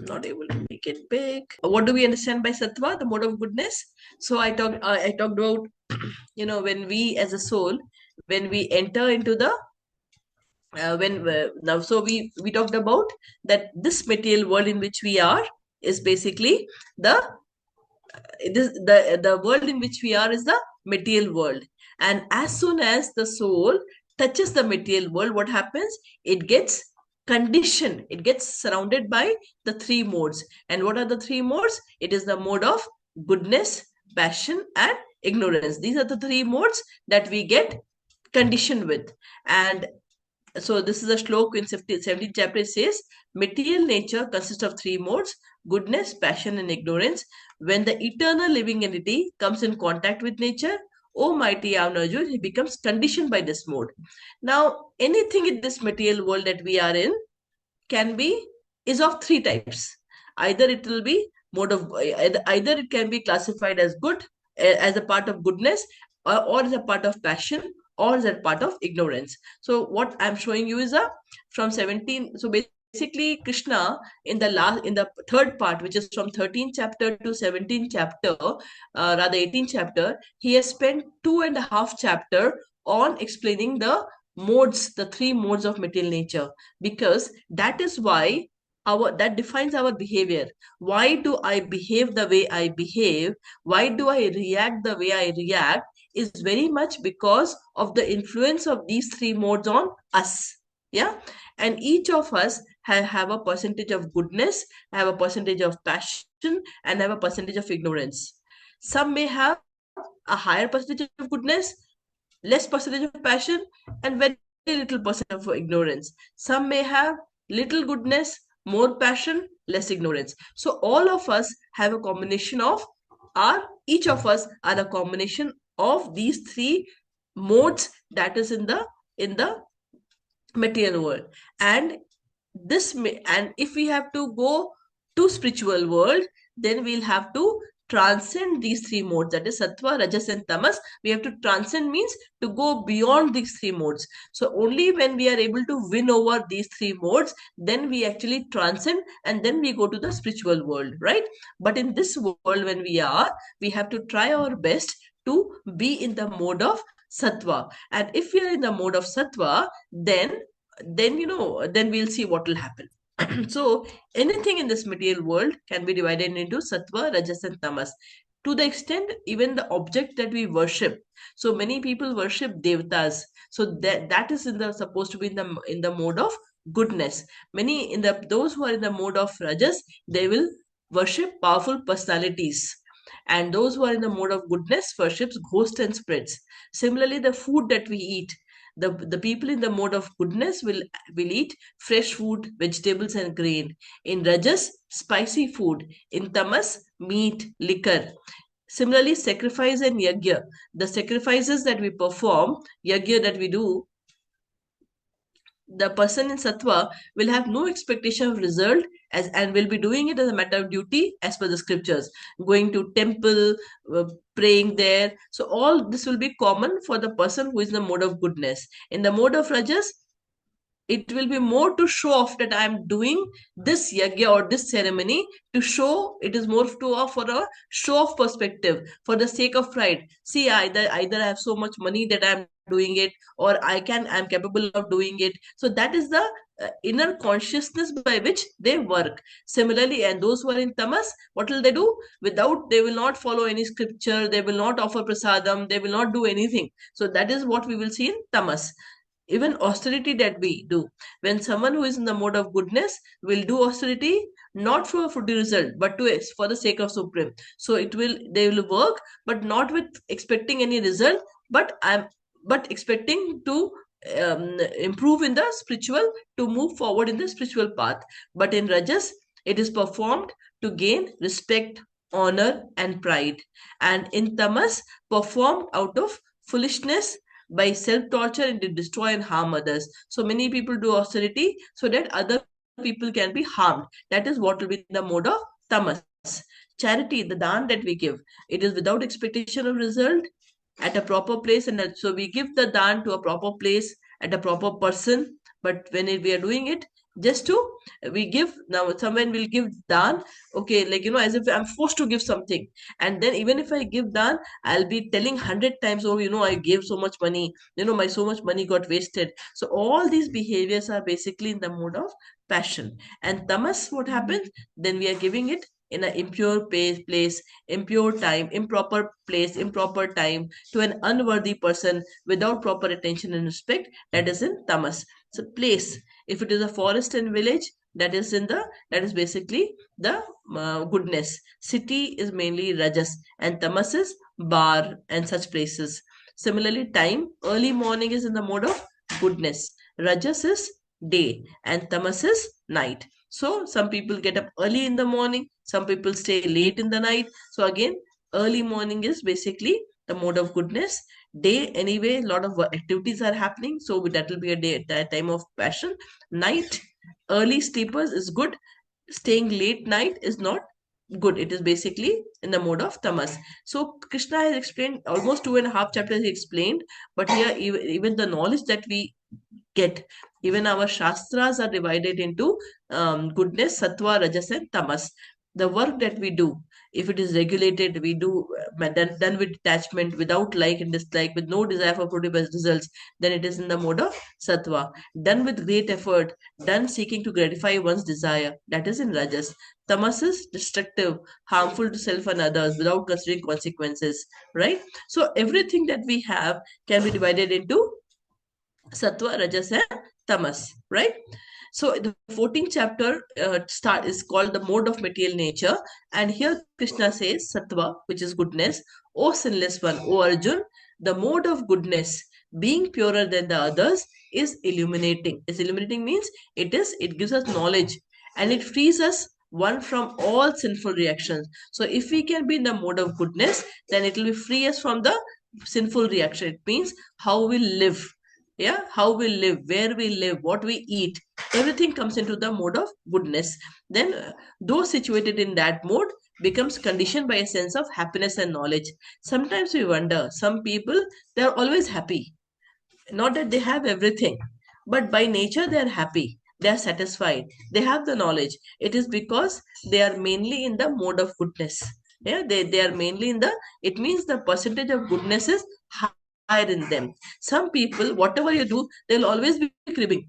Not able to make it big. What do we understand by sattva, the mode of goodness? So I talked about when we as a soul, when we enter into the when now so we talked about that this material world in which we are is basically the the world in which we are is the material world, and as soon as the soul touches the material world, what happens? It gets conditioned, it gets surrounded by the three modes. And what are the three modes? It is the mode of goodness, passion, and ignorance. These are the three modes that we get conditioned with. And so this is a shlok in 17th chapter. It says, material nature consists of three modes: goodness, passion, and ignorance. When the eternal living entity comes in contact with nature, O mighty Avanarjun, he becomes conditioned by this mode. Now, anything in this material world that we are in can be is of three types. Either it will be mode of either it can be classified as good, as a part of goodness, or as a part of passion, or as a part of ignorance. So what I'm showing you is a from 17. So basically Krishna in the third part, which is from 13th chapter to 17th chapter, rather 18th chapter, he has spent 2.5 chapter on explaining the three modes of material nature, because that is why that defines our behavior. Why do I behave the way I behave? Why do I react the way I react? Is very much because of the influence of these three modes on us. Yeah. And each of us have a percentage of goodness, have a percentage of passion, and have a percentage of ignorance. Some may have a higher percentage of goodness, less percentage of passion, and very little percent of ignorance. Some may have little goodness, more passion, less ignorance. So all of us have a combination of each of us are a combination of these three modes that is in the material world. And and if we have to go to spiritual world, then we'll have to transcend these three modes, that is sattva, rajas, and tamas. We have to transcend means to go beyond these three modes. So only when we are able to win over these three modes, then we actually transcend, and then we go to the spiritual world, right? But in this world, when we have to try our best to be in the mode of sattva. And if we are in the mode of sattva, then we'll see what will happen. So anything in this material world can be divided into sattva, rajas, and tamas, to the extent even the object that we worship. So many people worship devatas, so that is supposed to be in the mode of goodness. Many in the those who are in the mode of rajas, they will worship powerful personalities, and those who are in the mode of goodness worships ghosts and spirits. Similarly, the food that we eat, the people in the mode of goodness will eat fresh food, vegetables, and grain. In rajas, spicy food. In tamas, meat, liquor. Similarly, sacrifice and yajna, the sacrifices that we perform, yajna that we do, the person in sattva will have no expectation of result, and will be doing it as a matter of duty as per the scriptures, going to temple, praying there. So all this will be common for the person who is in the mode of goodness. In the mode of rajas, it will be more to show off that I am doing this yagya or this ceremony to show. It is more to for a show off perspective, for the sake of pride. See, either I have so much money that I'm doing it, or I'm capable of doing it. So that is the inner consciousness by which they work. Similarly, and those who are in tamas, what will they do? They will not follow any scripture, they will not offer prasadam, they will not do anything. So that is what we will see in tamas. Even austerity that we do, when someone who is in the mode of goodness will do austerity, not for the result, but for the sake of supreme. So they will work, but not with expecting any result, but expecting to improve in the spiritual, to move forward in the spiritual path. But in rajas, it is performed to gain respect, honor, and pride. And in tamas, performed out of foolishness, by self-torture, and to destroy and harm others. So many people do austerity so that other people can be harmed. That is what will be the mode of tamas. Charity, the dan that we give, it is without expectation of result. at a proper place, and so we give the dan to a proper place at a proper person. But when we are doing it just to, we give, now someone will give dan, okay, like, as if I'm forced to give something. And then even if I give dan, I'll be telling 100 times, oh, I gave so much money, my so much money got wasted. So all these behaviors are basically in the mode of passion. And tamas, what happens? Then we are giving it in an impure place, impure time, improper place, improper time, to an unworthy person without proper attention and respect. That is in tamas. So place, if it is a forest and village, that is basically the goodness. City is mainly rajas, and tamas is bar and such places. Similarly, time, early morning is in the mode of goodness. Rajas is day and tamas is night. So some people get up early in the morning, some people stay late in the night. So again, early morning is basically the mode of goodness. Day, anyway, a lot of activities are happening, so that will be a day, that time of passion. Night, early sleepers is good. Staying late night is not good. It is basically in the mode of tamas. So Krishna has explained almost 2.5 chapters. He explained, but here even the knowledge that we get, even our shastras are divided into goodness, sattva, rajas, and tamas. The work that we do, if it is regulated, we do done with detachment, without like and dislike, with no desire for productive results, then it is in the mode of sattva. Done with great effort, done seeking to gratify one's desire, that is in rajas. Tamas is destructive, harmful to self and others without considering consequences, right? So everything that we have can be divided into sattva, rajas, and tamas, right? So the 14th chapter start is called the mode of material nature, and here Krishna says sattva, which is goodness. O sinless one, O Arjun, the mode of goodness, being purer than the others, is illuminating. Is illuminating means it gives us knowledge, and it frees us one from all sinful reactions. So if we can be in the mode of goodness, then it will free us from the sinful reaction. It means how we live, yeah, how we live, where we live, what we eat, everything comes into the mode of goodness. Then those situated in that mode becomes conditioned by a sense of happiness and knowledge. Sometimes we wonder, some people, they are always happy, not that they have everything, but by nature they are happy, they are satisfied, they have the knowledge. It is because they are mainly in the mode of goodness. Yeah, they are mainly in the, it means the percentage of goodness is higher in them. Some people, whatever you do, they'll always be cribbing.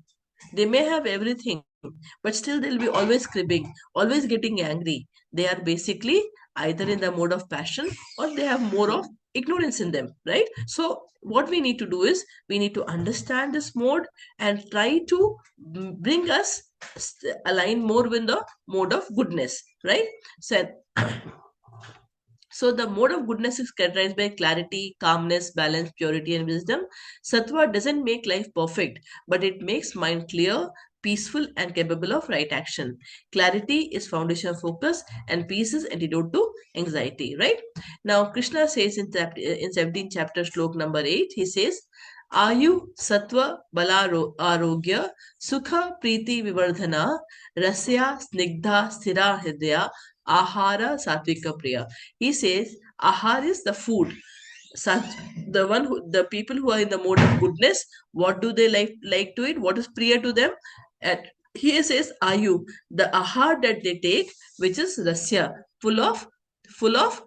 They may have everything, but still they'll be always cribbing, always getting angry. They are basically either in the mode of passion, or they have more of ignorance in them, right? So what we need to do is, we need to understand this mode and try to bring us align more with the mode of goodness, right? So the mode of goodness is characterized by clarity, calmness, balance, purity, and wisdom. Sattva doesn't make life perfect, but it makes mind clear, peaceful, and capable of right action. Clarity is foundation of focus, and peace is antidote to anxiety, right? Now, Krishna says in 17th chapter, slok number 8, he says, Ayu Sattva Bala Arogya Sukha Priti Vivardhana Rasya Snigdha Sthira Hridaya Ahara Satvika Priya. He says ahar is the food. Such, the people who are in the mode of goodness, what do they like to eat? What is priya to them? And he says ayu, the ahar that they take, which is rasya, full of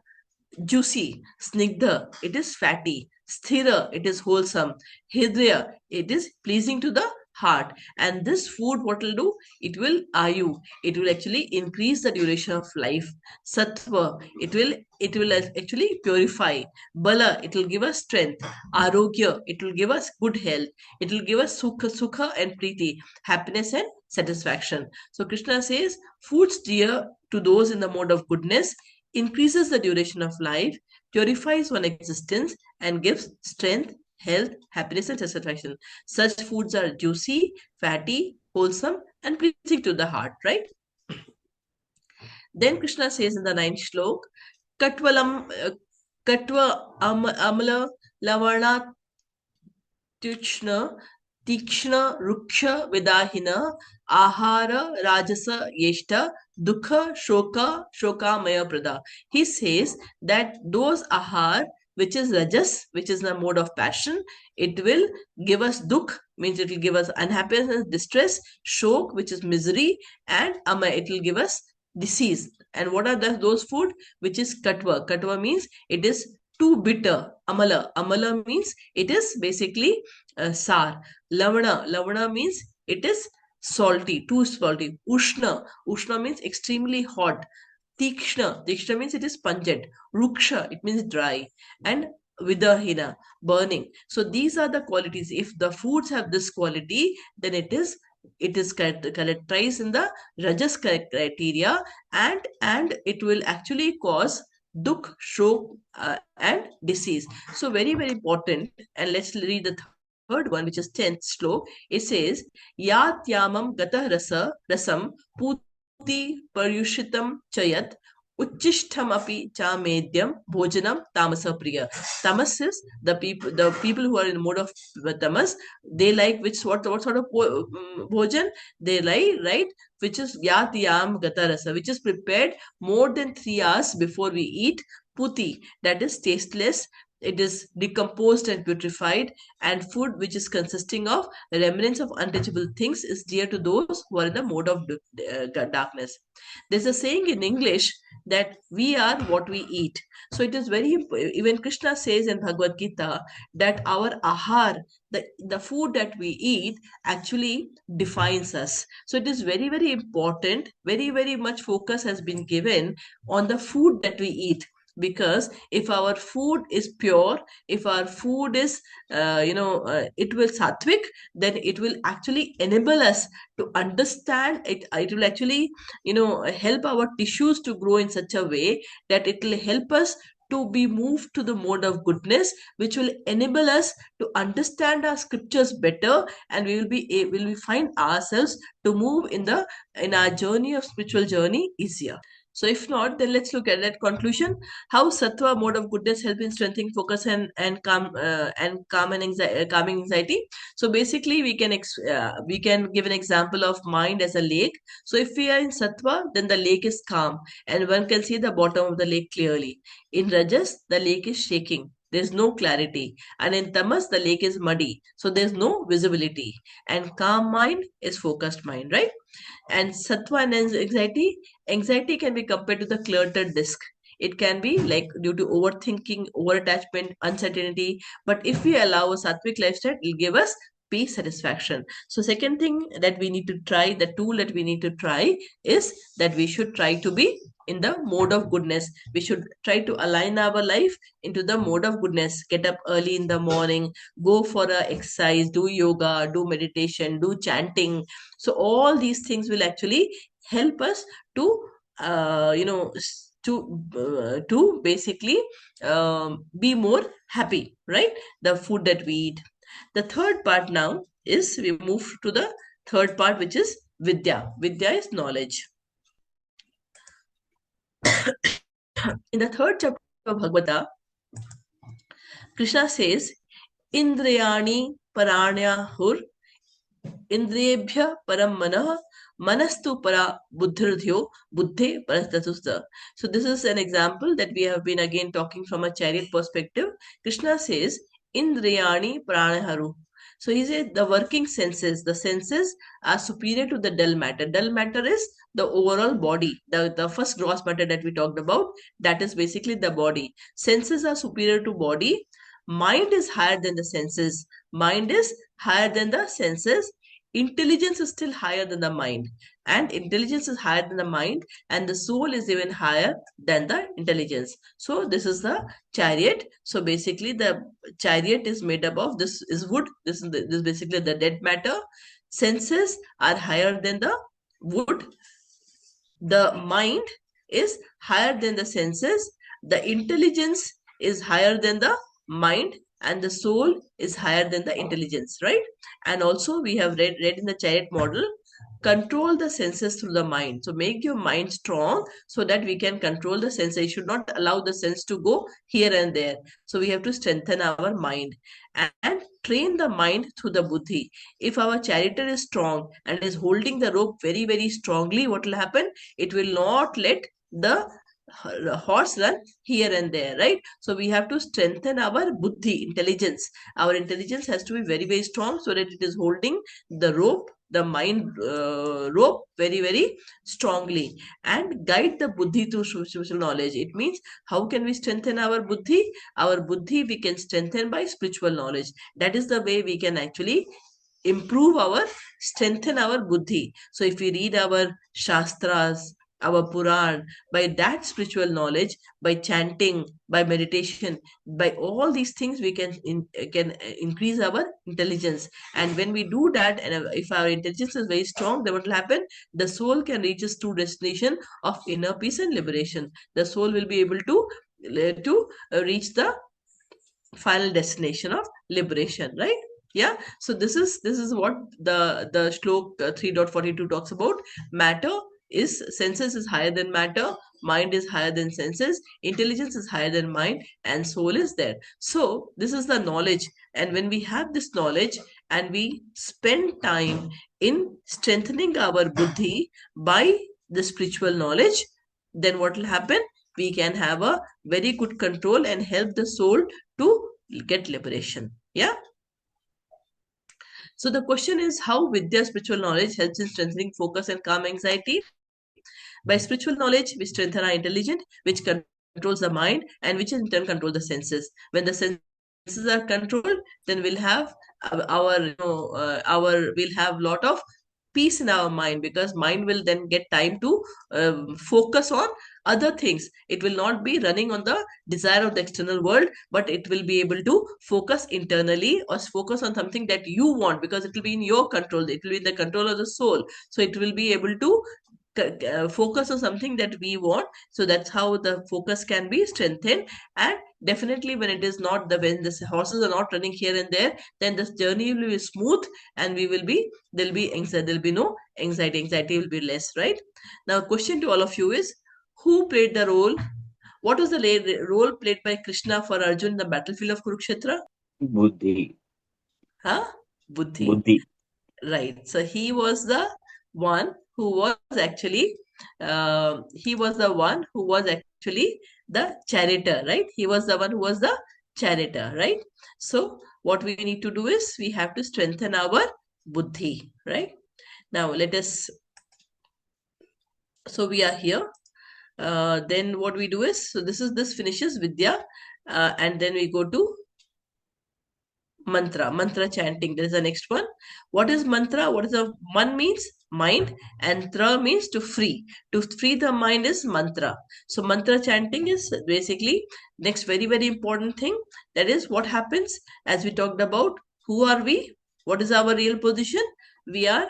juicy, snigdha, it is fatty, sthira, it is wholesome, hridaya, it is pleasing to the heart. And this food, what will do? It will ayu, it will actually increase the duration of life. Sattva, it will actually purify. Bala, it will give us strength. Arogya, it will give us good health. It will give us sukha and priti, happiness and satisfaction. So Krishna says foods dear to those in the mode of goodness increases the duration of life, purifies one's existence, and gives strength, health, happiness, and satisfaction. Such foods are juicy, fatty, wholesome, and pleasing to the heart, right? Then Krishna says in the ninth slok, Katvalam, Katva Amala Lavana Tuchna Tikshna Ruksha Vidahina Ahara Rajasa Yeshta Dukha Shoka Shokamaya Prada. He says that those ahar which is rajas, which is the mode of passion, it will give us dukh, means it will give us unhappiness, distress, shok, which is misery, and ama, it will give us disease. And what are those food? Which is katva. Katva means it is too bitter. Amala. Amala means it is basically sour. Lavana. Lavana means it is salty, too salty. Ushna. Ushna means extremely hot. Tikshna. Tikshna means it is pungent. Ruksha, it means dry. And Vidarhina, burning. So these are the qualities. If the foods have this quality, then it is characterized in the rajas criteria, and it will actually cause dukh, shok, and disease. So very, very important. And let's read the third one, which is 10th slok. It says, Yat yamam gatah rasam puti paryushitam chayat uchishtham api cha medyam bhojanam tamasa priya. Tamas is the people who are in the mode of tamas. They like what sort of bhojan they like, right? Which is yat yam gata rasa, which is prepared more than 3 hours before we eat. Puti, that is tasteless, it is decomposed and putrefied, and food which is consisting of remnants of untouchable things is dear to those who are in the mode of darkness. There's a saying in English that we are what we eat. So it is very even Krishna says in Bhagavad Gita that our ahar, the food that we eat, actually defines us. So it is very, very important. Very, very much focus has been given on the food that we eat, because if our food is pure, if our food is it will sattvic, then it will actually enable us to understand it. It will actually help our tissues to grow in such a way that it will help us to be moved to the mode of goodness, which will enable us to understand our scriptures better, and we find ourselves to move in our journey of spiritual journey easier. So if not, then let's look at that conclusion. How sattva mode of goodness help in strengthening focus and calm and calming anxiety. So basically, we can give an example of mind as a lake. So if we are in sattva, then the lake is calm and one can see the bottom of the lake clearly. In rajas, the lake is shaking. There's no clarity. And in tamas, the lake is muddy. So there's no visibility. And calm mind is focused mind, right? And sattva and anxiety can be compared to the cluttered disk. It can be like due to overthinking, over-attachment, uncertainty. But if we allow a sattvic lifestyle, it will give us peace, satisfaction. So second thing that we need to try, the tool that we need to try, is that we should try to be in the mode of goodness. We should try to align our life into the mode of goodness. Get up early in the morning, go for a exercise, do yoga, do meditation, do chanting. So all these things will actually help us to to basically be more happy, right? The food that we eat. The third part now is we move to the third part, which is vidya. Vidya is knowledge. In the third chapter of Bhagavata, Krishna says, Indrayani paranyahur Indriyebhya param manah manastu para buddhirdhyo buddhe parastatusta. So this is an example that we have been again talking from a chariot perspective. Krishna says, Indriyani pranaharu. So he said the working senses, the senses are superior to the dull matter. Dull matter is the overall body. The first gross matter that we talked about, that is basically the body. Senses are superior to body. Mind is higher than the senses. Mind is higher than the senses. Intelligence is still higher than the mind, and intelligence is higher than the mind, and the soul is even higher than the intelligence. So this is the chariot. So basically the chariot is made up of, this is wood, this is basically the dead matter. Senses are higher than the wood, the mind is higher than the senses, the intelligence is higher than the mind, and the soul is higher than the intelligence, right? And also we have read in the chariot model, control the senses through the mind. So make your mind strong so that we can control the senses. You should not allow the sense to go here and there. So we have to strengthen our mind and train the mind through the buddhi. If our charioteer is strong and is holding the rope very, very strongly, what will happen? It will not let the horse run here and there, right? So we have to strengthen our buddhi, intelligence. Our intelligence has to be very, very strong so that it is holding the rope, the mind rope very, very strongly, and guide the buddhi to spiritual knowledge. It means, how can we strengthen our buddhi? Our buddhi we can strengthen by spiritual knowledge. That is the way we can actually improve our, strengthen our buddhi. So if we read our shastras, our Puran, by that spiritual knowledge, by chanting, by meditation, by all these things, we can increase our intelligence. And when we do that, and if our intelligence is very strong, then what will happen? The soul can reach its true destination of inner peace and liberation. The soul will be able to reach the final destination of liberation, right? Yeah. So this is what the shlok 3.42 talks about. Matter is, senses is higher than matter, mind is higher than senses, intelligence is higher than mind, and soul is there. So this is the knowledge, and when we have this knowledge and we spend time in strengthening our buddhi by the spiritual knowledge, then what will happen? We can have a very good control and help the soul to get liberation. Yeah. So the question is, how Vidya, spiritual knowledge, helps in strengthening focus and calm anxiety? By spiritual knowledge, we strengthen our intelligence, which controls the mind, and which in turn control the senses. When the senses are controlled, then we'll have we'll have lot of peace in our mind, because mind will then get time to focus on other things. It will not be running on the desire of the external world, but it will be able to focus internally, or focus on something that you want, because it will be in your control, it will be in the control of the soul. So it will be able to focus on something that we want. So that's how the focus can be strengthened. And definitely when it is not, when the horses are not running here and there, then this journey will be smooth, and there'll be anxiety, there'll be no anxiety will be less, right? Now question to all of you is, who played the role, what was the role played by Krishna for Arjun in the battlefield of Kurukshetra? Buddhi. Huh? Buddhi. Buddhi. Right. So he was the one who was actually the charioteer, right? He was the one who was the charioteer, right? So what we need to do is, we have to strengthen our buddhi, right? Now let us, so we are here. Then what we do is, so this finishes Vidya, and then we go to mantra chanting. There is the next one. What is mantra? What is the man means? Mind, and tra means to free. To free the mind is mantra. So mantra chanting is basically next very, very important thing. That is what happens, as we talked about. Who are we? What is our real position? We are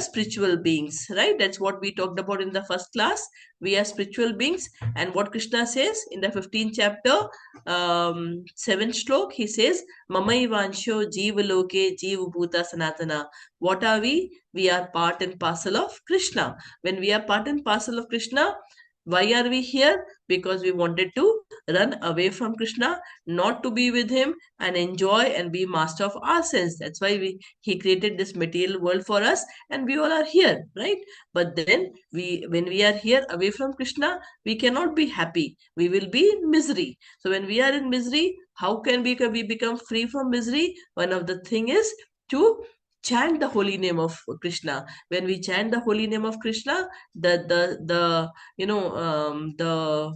spiritual beings, right? That's what we talked about in the first class. We are spiritual beings, and what Krishna says in the 15th chapter, 7th shlok, he says, Mamaivansho Jeevaloke Jeevabhuta Sanatana. What are we? We are part and parcel of Krishna. When we are part and parcel of Krishna, why are we here? Because we wanted to run away from Krishna, not to be with him and enjoy and be master of our sense. That's why he created this material world for us, and we all are here, right? But then when we are here away from Krishna, we cannot be happy. We will be in misery. So when we are in misery, how can we become free from misery? One of the thing is to chant the holy name of Krishna. When we chant the holy name of Krishna, the the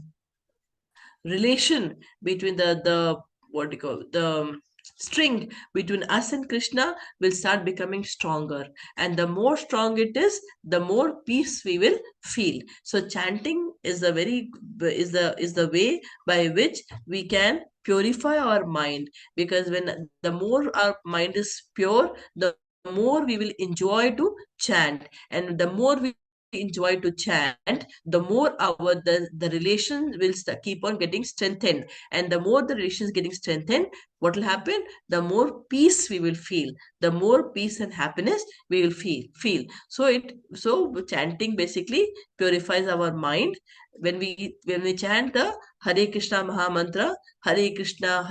relation between the what do you call, the string between us and Krishna will start becoming stronger, and the more strong it is, the more peace we will feel. So chanting is the way by which we can purify our mind, because when the more our mind is pure, the more we will enjoy to chant, and the more we enjoy to chant, the more the relation will keep on getting strengthened, and the more the relation is getting strengthened, what will happen? The more peace we will feel, the more peace and happiness we will feel. So chanting basically purifies our mind. When we chant the Hare Krishna Maha Mantra, Hare Krishna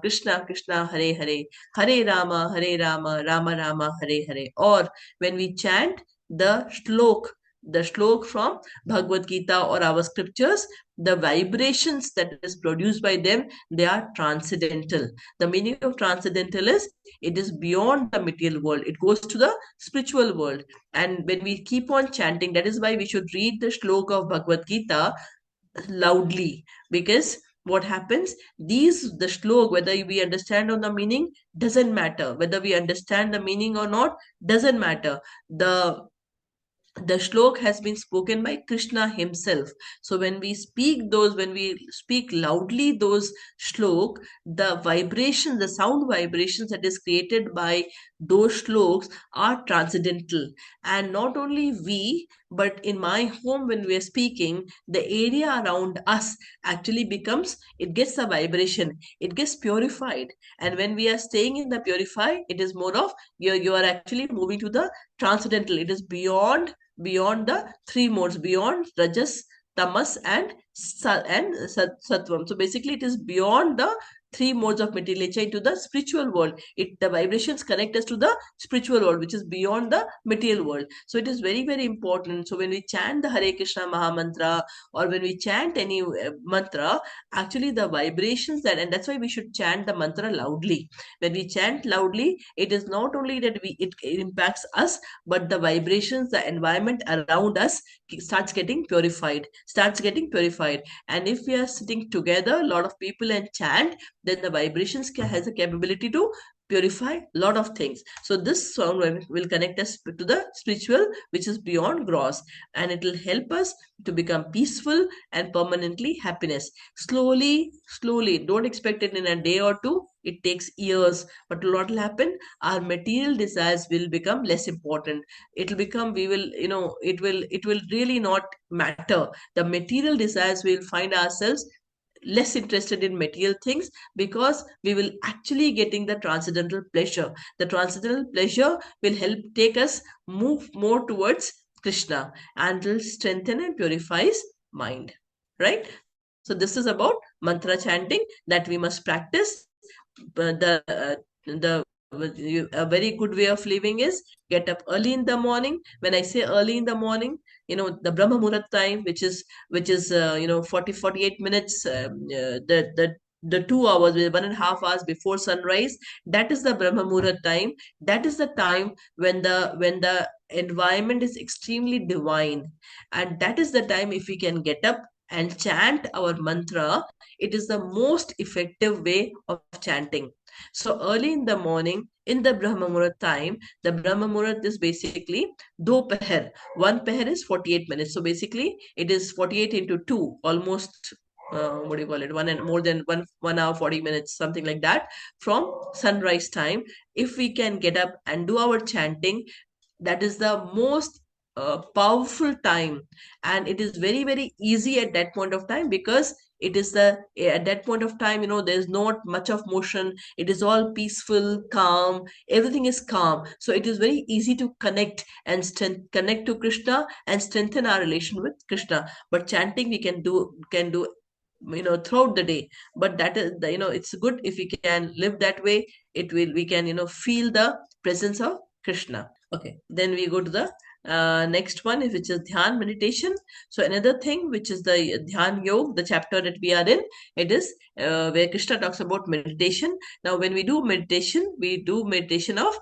Krishna Krishna Hare Hare, Hare Rama Rama Rama Hare Hare, or when we chant the shlok the shlok from Bhagavad Gita or our scriptures, the vibrations that is produced by them, they are transcendental. The meaning of transcendental is it is beyond the material world. It goes to the spiritual world. And when we keep on chanting, that is why we should read the shlok of Bhagavad Gita loudly, because what happens, the shlok, whether we understand on the meaning doesn't matter, whether we understand the meaning or not doesn't matter. The shlok has been spoken by Krishna himself. So when we speak loudly those shlok, the vibrations, the sound vibrations that is created by those shloks are transcendental. And not only we, but in my home, when we are speaking, the area around us actually becomes, it gets a vibration, it gets purified. And when we are staying in the purify, it is more of, you are actually moving to the transcendental. It is beyond the three modes, beyond rajas, tamas, and sattvam. So basically, it is beyond the three modes of material nature into the spiritual world. The vibrations connect us to the spiritual world, which is beyond the material world. So it is very, very important. So when we chant the Hare Krishna Maha Mantra, or when we chant any mantra, actually the vibrations and that's why we should chant the mantra loudly. When we chant loudly, it is not only that it impacts us, but the vibrations, the environment around us starts getting purified. And if we are sitting together, a lot of people, and chant, then the vibrations has a capability to purify a lot of things. So this song will connect us to the spiritual, which is beyond gross, and it will help us to become peaceful and permanently happiness. Slowly, don't expect it in a day or two. It takes years. But what will happen, our material desires will become less important. It will become, we will, it will really not matter. The material desires, will find ourselves less interested in material things, because we will actually getting the transcendental pleasure. The transcendental pleasure will help take us move more towards Krishna, and will strengthen and purifies mind, right? So this is about mantra chanting that we must practice. The a very good way of living is get up early in the morning. When I say early in the morning, the Brahma Muhurat time, which is 48 minutes, the 2 hours, 1.5 hours before sunrise, that is the Brahma Muhurat time. That is the time when the environment is extremely divine, and that is the time, if we can get up and chant our mantra, it is the most effective way of chanting. So early in the morning, in the Brahma Muhurat time, the Brahma Muhurat is basically do pahar. One pahar is 48 minutes. So basically, it is 48 into 2, almost, what do you call it? More than 1 hour, 40 minutes, something like that, from sunrise time. If we can get up and do our chanting, that is the most powerful time. And it is very, very easy at that point of time, because it is at that point of time, there's not much of motion. It is all peaceful, calm, everything is calm. So it is very easy to connect and connect to Krishna and strengthen our relation with Krishna. But chanting we can do throughout the day. But that is it's good if we can live that way. We can feel the presence of Krishna. Okay, then we go to the next one, which is dhyan meditation. So another thing, which is the dhyan yoga, the chapter that we are in, it is where Krishna talks about meditation. Now when we do meditation, of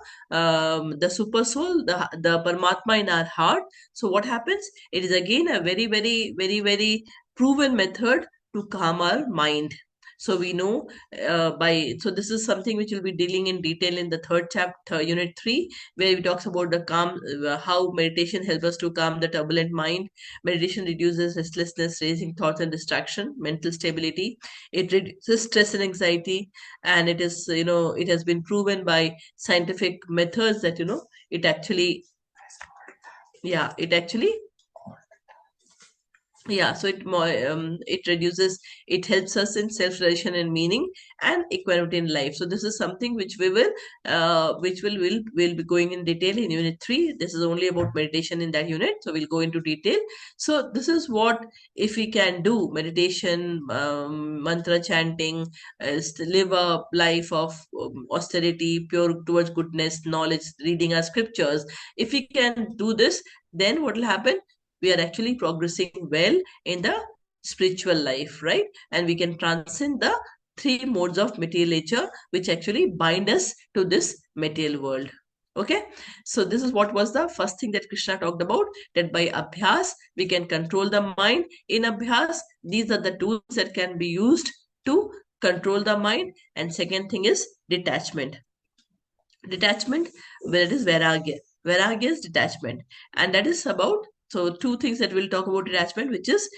the super soul, the Paramatma in our heart. So what happens, it is again a very, very, very, very proven method to calm our mind. So we know, so this is something which we'll be dealing in detail in the third chapter, unit 3, where we talks about the calm, how meditation helps us to calm the turbulent mind. Meditation reduces restlessness, raising thoughts and distraction, mental stability. It reduces stress and anxiety, and it is, it has been proven by scientific methods that, it actually, yeah, so it reduces, it helps us in self-realization and meaning and equanimity in life. So this is something which will be going in detail in unit 3. This is only about meditation in that unit, so we'll go into detail. So this is what, if we can do meditation, mantra chanting, live a life of austerity, pure towards goodness, knowledge, reading our scriptures. If we can do this, then what will happen, we are actually progressing well in the spiritual life, right? And we can transcend the three modes of material nature which actually bind us to this material world. Okay, so this is what was the first thing that Krishna talked about, that by abhyas we can control the mind. In abhyas, these are the tools that can be used to control the mind. And second thing is detachment. Detachment, where it is vairagya. Vairagya is detachment, and that is about, so two things that we'll talk about detachment, which is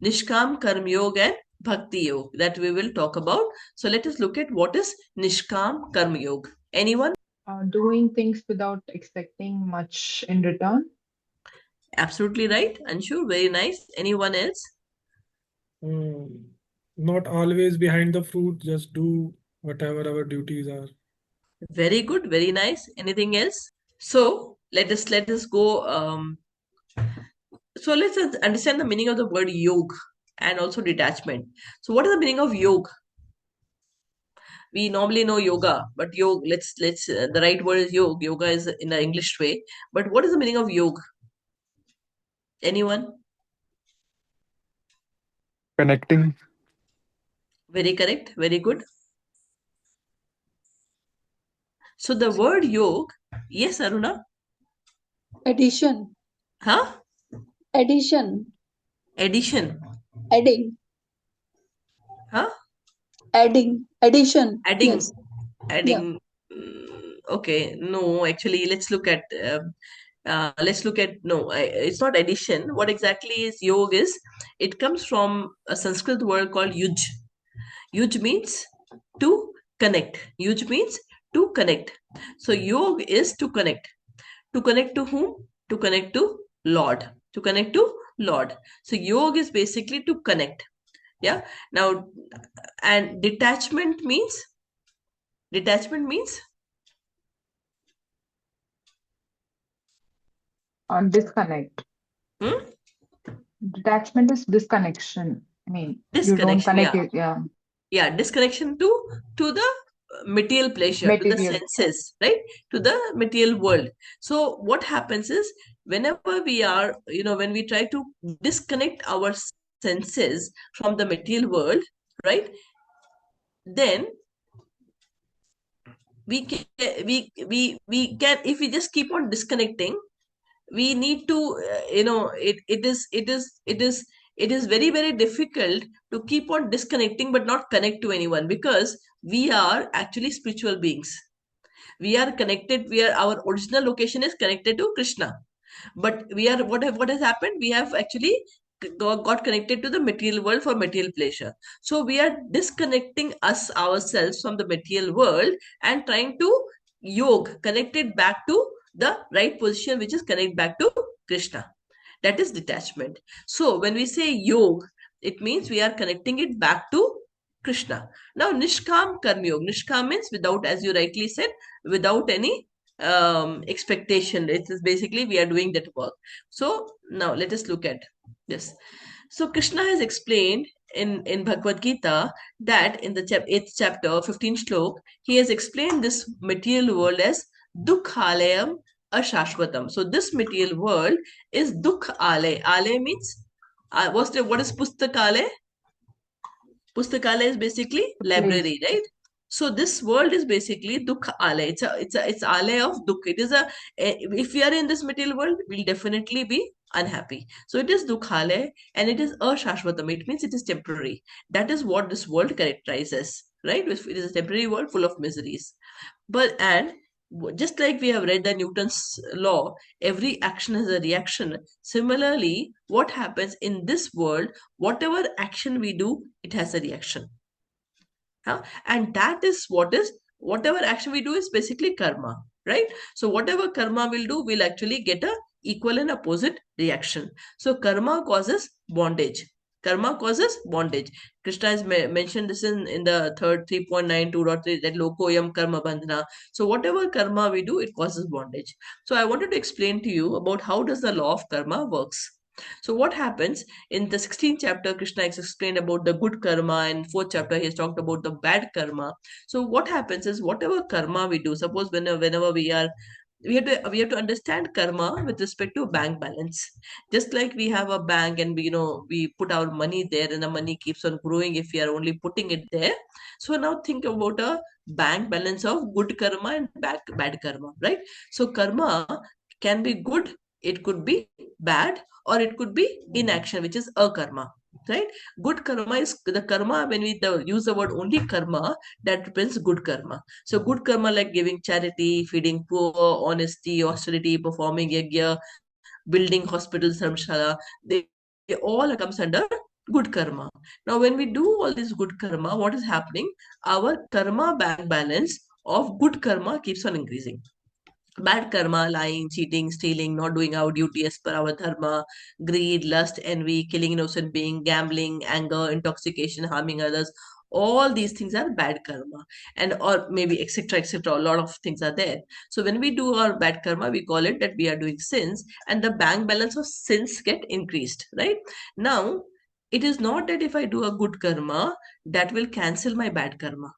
Nishkam Karma Yoga and Bhakti Yoga, that we will talk about. So let us look at what is Nishkam Karma Yoga. Anyone? Doing things without expecting much in return. Absolutely right, Anshu. Very nice. Anyone else? Not always behind the fruit, just do whatever our duties are. Very good. Very nice. Anything else? So let us go. So let's understand the meaning of the word yoga and also detachment. So what is the meaning of yoga? We normally know yoga, but yoga, let's the right word is yoga. Yoga is in the English way. But what is the meaning of yoga? Anyone? Connecting. Very correct. Very good. So the word yoga, yes, Aruna? Addition. Huh? Addition. Addition. Adding. Huh? Adding. Addition. Adding. Yes. Yeah. Adding. Okay. No, actually, let's look at, no, it's not addition. What exactly is yoga is, it comes from a Sanskrit word called yuj. Yuj means to connect. Yuj means to connect. So yoga is to connect. To connect to whom? To connect to Lord. To connect to Lord. So yoga is basically to connect. Yeah. Now, and detachment means Disconnect. hmm? Detachment is disconnection. I mean, you don't Disconnection. connect Yeah. it. Yeah. Yeah, disconnection to the material pleasure, to the Material. senses, right? To the material world. So what happens is, whenever we are, when we try to disconnect our senses from the material world, right, then we can, if we just keep on disconnecting, we need to, it is very, very difficult to keep on disconnecting but not connect to anyone, because we are actually spiritual beings. We are connected, our original location is connected to Krishna, but we are, what has happened, we have actually got connected to the material world for material pleasure. So we are disconnecting ourselves from the material world and trying to connect it back to the right position, which is connect back to Krishna. That is detachment. So when we say yoga, it means we are connecting it back to Krishna. Now, Nishkam Karma Yoga, Nishkam means without, as you rightly said, without any expectation. It is basically we are doing that work. So now let us look at this. So Krishna has explained in Bhagavad Gita that in the 8th chapter, 15th shlok, he has explained this material world as Dukhalayam Ashashvatam. So this material world is Dukh Alay. Alay means, what is Pustakalay? Pustakala is basically The place. library, right? So this world is basically Dukh Alay. It's Alay of Dukh. It is if we are in this material world, we'll definitely be unhappy. So it is Dukh Alay, and it is Ashashvatam. It means it is temporary. That is what this world characterizes, right? It is a temporary world full of miseries. But and just like we have read the Newton's law, every action has a reaction. Similarly, what happens in this world, whatever action we do, it has a reaction. Huh? And that is whatever action we do is basically karma, right? So whatever karma we'll do, we'll actually get a equal and opposite reaction. So karma causes bondage. Karma causes bondage. Krishna has mentioned this in the third 3.92.3, that lokoyam karma bandhana. So whatever karma we do, it causes bondage. So I wanted to explain to you about how does the law of karma works. So what happens in the 16th chapter, Krishna has explained about the good karma, and 4th chapter he has talked about the bad karma. So what happens is, whatever karma we do, suppose whenever we are we have to understand karma with respect to bank balance. Just like we have a bank and we put our money there and the money keeps on growing if we are only putting it there. So now think about a bank balance of good karma and bad karma, right? So karma can be good, it could be bad, or it could be inaction, which is a karma, right? Good karma is the karma. When we use the word only karma, that represents good karma. So good karma like giving charity, feeding poor, honesty, austerity, performing yajna, building hospitals, dharmshala, they all comes under good karma. Now when we do all this good karma, what is happening? Our karma bank balance of good karma keeps on increasing. Bad karma, lying, cheating, stealing, not doing our duty as per our dharma, greed, lust, envy, killing innocent being, gambling, anger, intoxication, harming others. All these things are bad karma, and or maybe etc. etc. A lot of things are there. So when we do our bad karma, we call it that we are doing sins, and the bank balance of sins get increased. Right now, it is not that if I do a good karma, that will cancel my bad karma.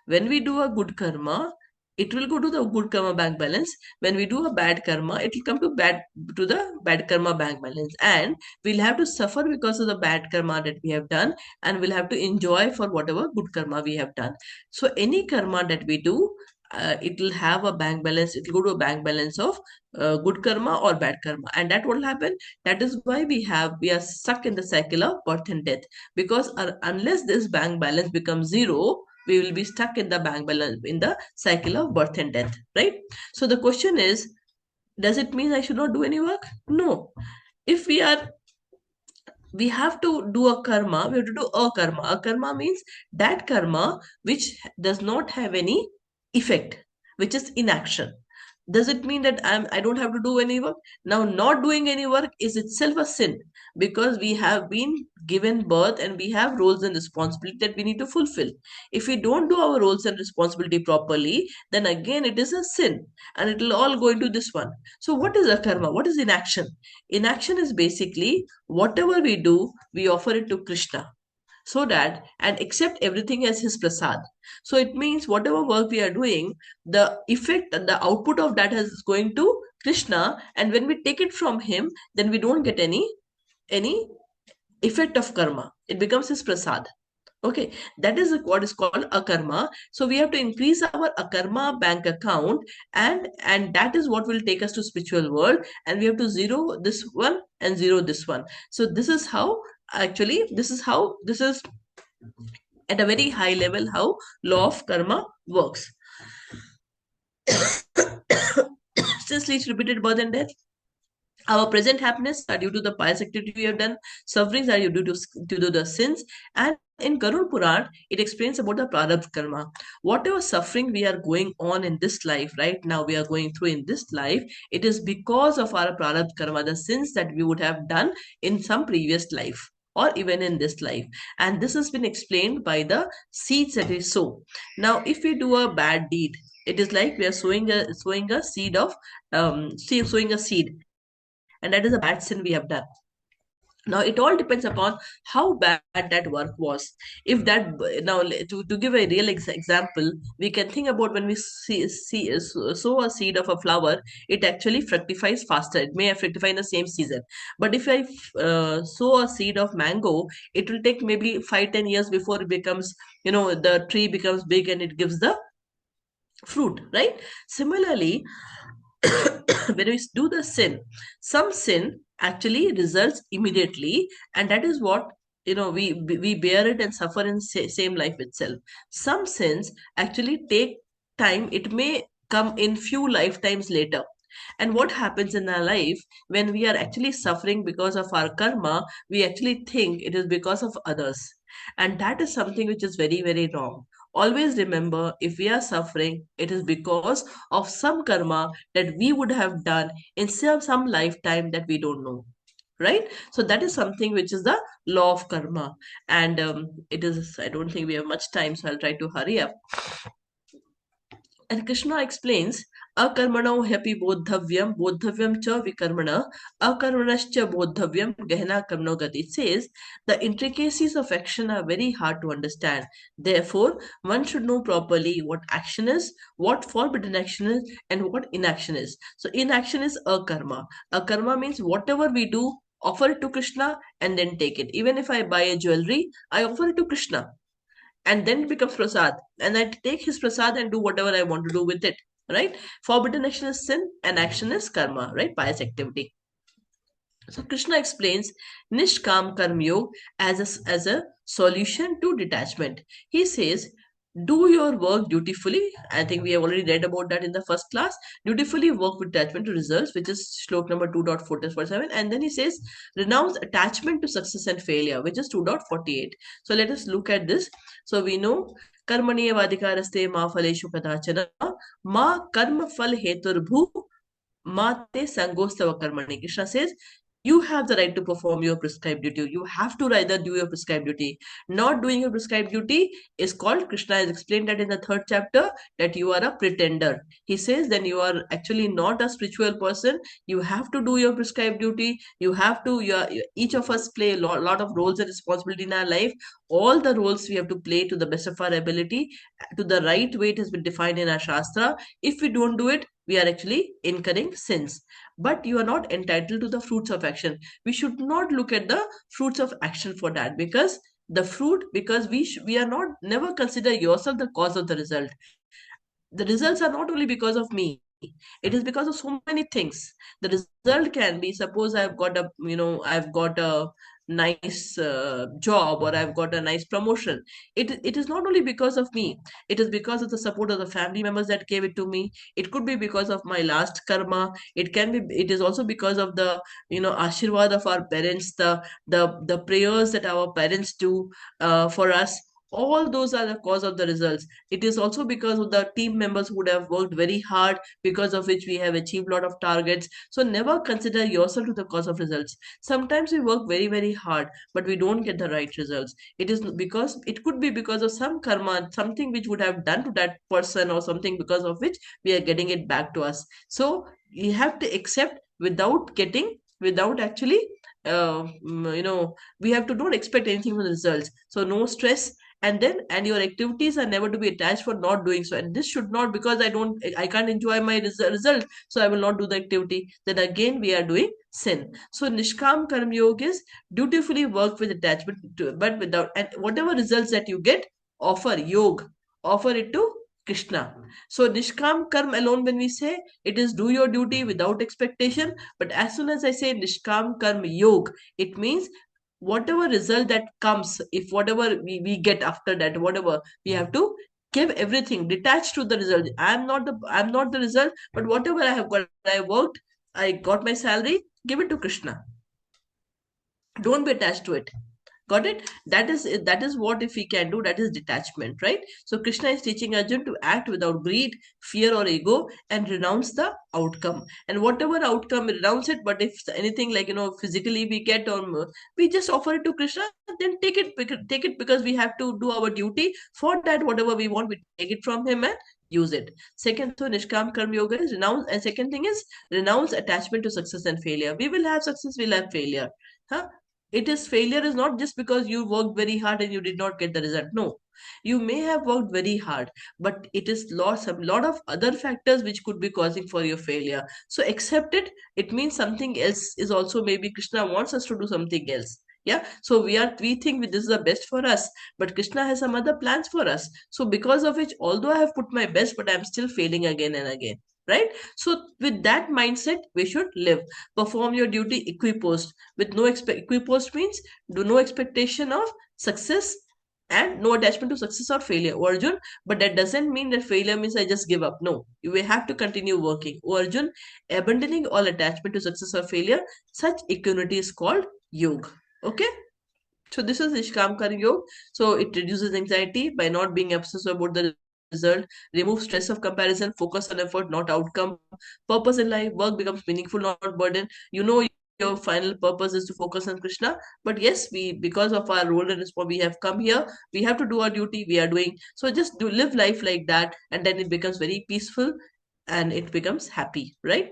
When we do a good karma, it will go to the good karma bank balance. When we do a bad karma, it will come to the bad karma bank balance, and we'll have to suffer because of the bad karma that we have done, and we'll have to enjoy for whatever good karma we have done. So any karma that we do, it will have a bank balance. It will go to a bank balance of good karma or bad karma, and that will happen. That is why we are stuck in the cycle of birth and death, because unless this bank balance becomes zero, we will be stuck in the bank balance in the cycle of birth and death, right? So the question is, does it mean I should not do any work? No. If we have to do a karma, we have to do a karma. A karma means that karma which does not have any effect, which is inaction. Does it mean that I don't have to do any work? Now, not doing any work is itself a sin, because we have been given birth and we have roles and responsibility that we need to fulfill. If we don't do our roles and responsibility properly, then again it is a sin, and it will all go into this one. So what is a karma? What is inaction? Inaction is basically whatever we do, we offer it to Krishna, so that and accept everything as his prasad. So it means whatever work we are doing, the effect and the output of that is going to Krishna, and when we take it from him, then we don't get any effect of karma. It becomes his prasad. Okay, that is what is called akarma. So we have to increase our akarma bank account, and that is what will take us to spiritual world. And we have to zero this one and zero this one. So this is how, actually, this is at a very high level how law of karma works. Since leads repeated birth and death, our present happiness are due to the pious activity we have done. Sufferings are due to the sins. And in Garud Puran, it explains about the prarabdha karma. Whatever suffering we are going on in this life, right now we are going through in this life, it is because of our prarabdha karma, the sins that we would have done in some previous life or even in this life. And this has been explained by the seeds that we sow. Now, if we do a bad deed, it is like we are sowing a seed of sowing a seed, and that is a bad sin we have done. Now it all depends upon how bad that work was. If that now to give a real example, we can think about when we sow a seed of a flower, it actually fructifies faster. It may fructify in the same season. But if I sow a seed of mango, it will take maybe 5-10 years before it becomes, the tree becomes big and it gives the fruit, right? Similarly, when we do the sin, some sin actually results immediately, and that is what, we bear it and suffer in same life itself. Some sins actually take time. It may come in few lifetimes later. And what happens in our life, when we are actually suffering because of our karma, we actually think it is because of others, and that is something which is very, very wrong. Always remember, if we are suffering, it is because of some karma that we would have done in some lifetime that we don't know, right? So that is something which is the law of karma. And it is, I don't think we have much time, so I'll try to hurry up. And Krishna explains Akarmano happy bodhavyam cha vikarmana, akarmanascha bodhavyam gehna karmano gati. It says the intricacies of action are very hard to understand. Therefore, one should know properly what action is, what forbidden action is, and what inaction is. So, inaction is akarma. Akarma means whatever we do, offer it to Krishna and then take it. Even if I buy a jewelry, I offer it to Krishna and then it becomes prasad. And I take his prasad and do whatever I want to do with it. Right? Forbidden action is sin and action is karma, right? Pious activity. So Krishna explains Nishkam Karma Yoga as a solution to detachment. He says, do your work dutifully. I think we have already read about that in the first class. Dutifully work with attachment to results, which is slok number 2.47. And then he says, renounce attachment to success and failure, which is 2.48. So let us look at this. So we know Karmaniya Vadikaraste Ma Phaleshu Kadachana Ma Karma Phal Heturbhu Mate Sangostava Karmani. Krishna says, you have the right to perform your prescribed duty. You have to rather do your prescribed duty. Not doing your prescribed duty is called, Krishna has explained that in the third chapter, that you are a pretender. He says, then you are actually not a spiritual person. You have to do your prescribed duty. You have to, each of us play a lot of roles and responsibility in our life. All the roles we have to play to the best of our ability, to the right way it has been defined in our Shastra. If we don't do it, we are actually incurring sins. But you are not entitled to the fruits of action. We should not look at the fruits of action for that, because the fruit, because we are not, never consider yourself the cause of the result. The results are not only because of me, it is because of so many things. The result can be, suppose I've got a nice job, or I've got a nice promotion. It is not only because of me, it is because of the support of the family members that gave it to me. It could be because of my last karma. It is also because of the ashirwad of our parents, the prayers that our parents do for us. All those are the cause of the results. It is also because of the team members who would have worked very hard, because of which we have achieved a lot of targets. So never consider yourself to the cause of results. Sometimes we work very, very hard, but we don't get the right results. It is because, it could be because of some karma, something which would have done to that person, or something because of which we are getting it back to us. So you have to accept without actually we have to don't expect anything from the results. So no stress. And your activities are never to be attached for not doing so. And this should not, because I can't enjoy my result, so I will not do the activity. Then again we are doing sin. So Nishkam Karma Yoga is dutifully work with attachment to, but without, and whatever results that you get, offer it to Krishna. So Nishkam Karma alone, when we say, it is do your duty without expectation. But as soon as I say Nishkam Karma Yoga, it means whatever result that comes, if whatever we get after that, whatever, we have to give everything detached to the result. I'm not the result, but whatever I have got, I worked, I got my salary, give it to Krishna. Don't be attached to it. Got it? That is what, if we can do, that is detachment, right? So Krishna is teaching Arjun to act without greed, fear, or ego, and renounce the outcome. And whatever outcome, renounce it. But if anything, like physically we get, or we just offer it to Krishna, then take it because we have to do our duty. For that, whatever we want, we take it from him and use it. Second, so Nishkam Karma Yoga is renounce, and second thing is renounce attachment to success and failure. We will have success, we'll have failure. Huh? It is, failure is not just because you worked very hard and you did not get the result. No, you may have worked very hard, but it is a lot of other factors which could be causing for your failure. So accept it. It means something else is also, maybe Krishna wants us to do something else. Yeah, so we think this is the best for us, but Krishna has some other plans for us. So because of which, although I have put my best, but I'm still failing again and again, right? So with that mindset, we should live. Perform your duty equipost, with no equipost means do no expectation of success and no attachment to success or failure, O Arjun. But that doesn't mean that failure means I just give up. No, you will have to continue working, O Arjun. Abandoning all attachment to success or failure, such equanimity is called yoga. Okay, so this is Nishkam Karma Yoga. So it reduces anxiety by not being obsessed about the result, remove stress of comparison, focus on effort, not outcome. Purpose in life, work becomes meaningful, not burden. Your final purpose is to focus on Krishna. But yes, because of our role and responsibility, we have come here. We have to do our duty. We are doing so. Just live life like that, and then it becomes very peaceful. and it becomes happy, right?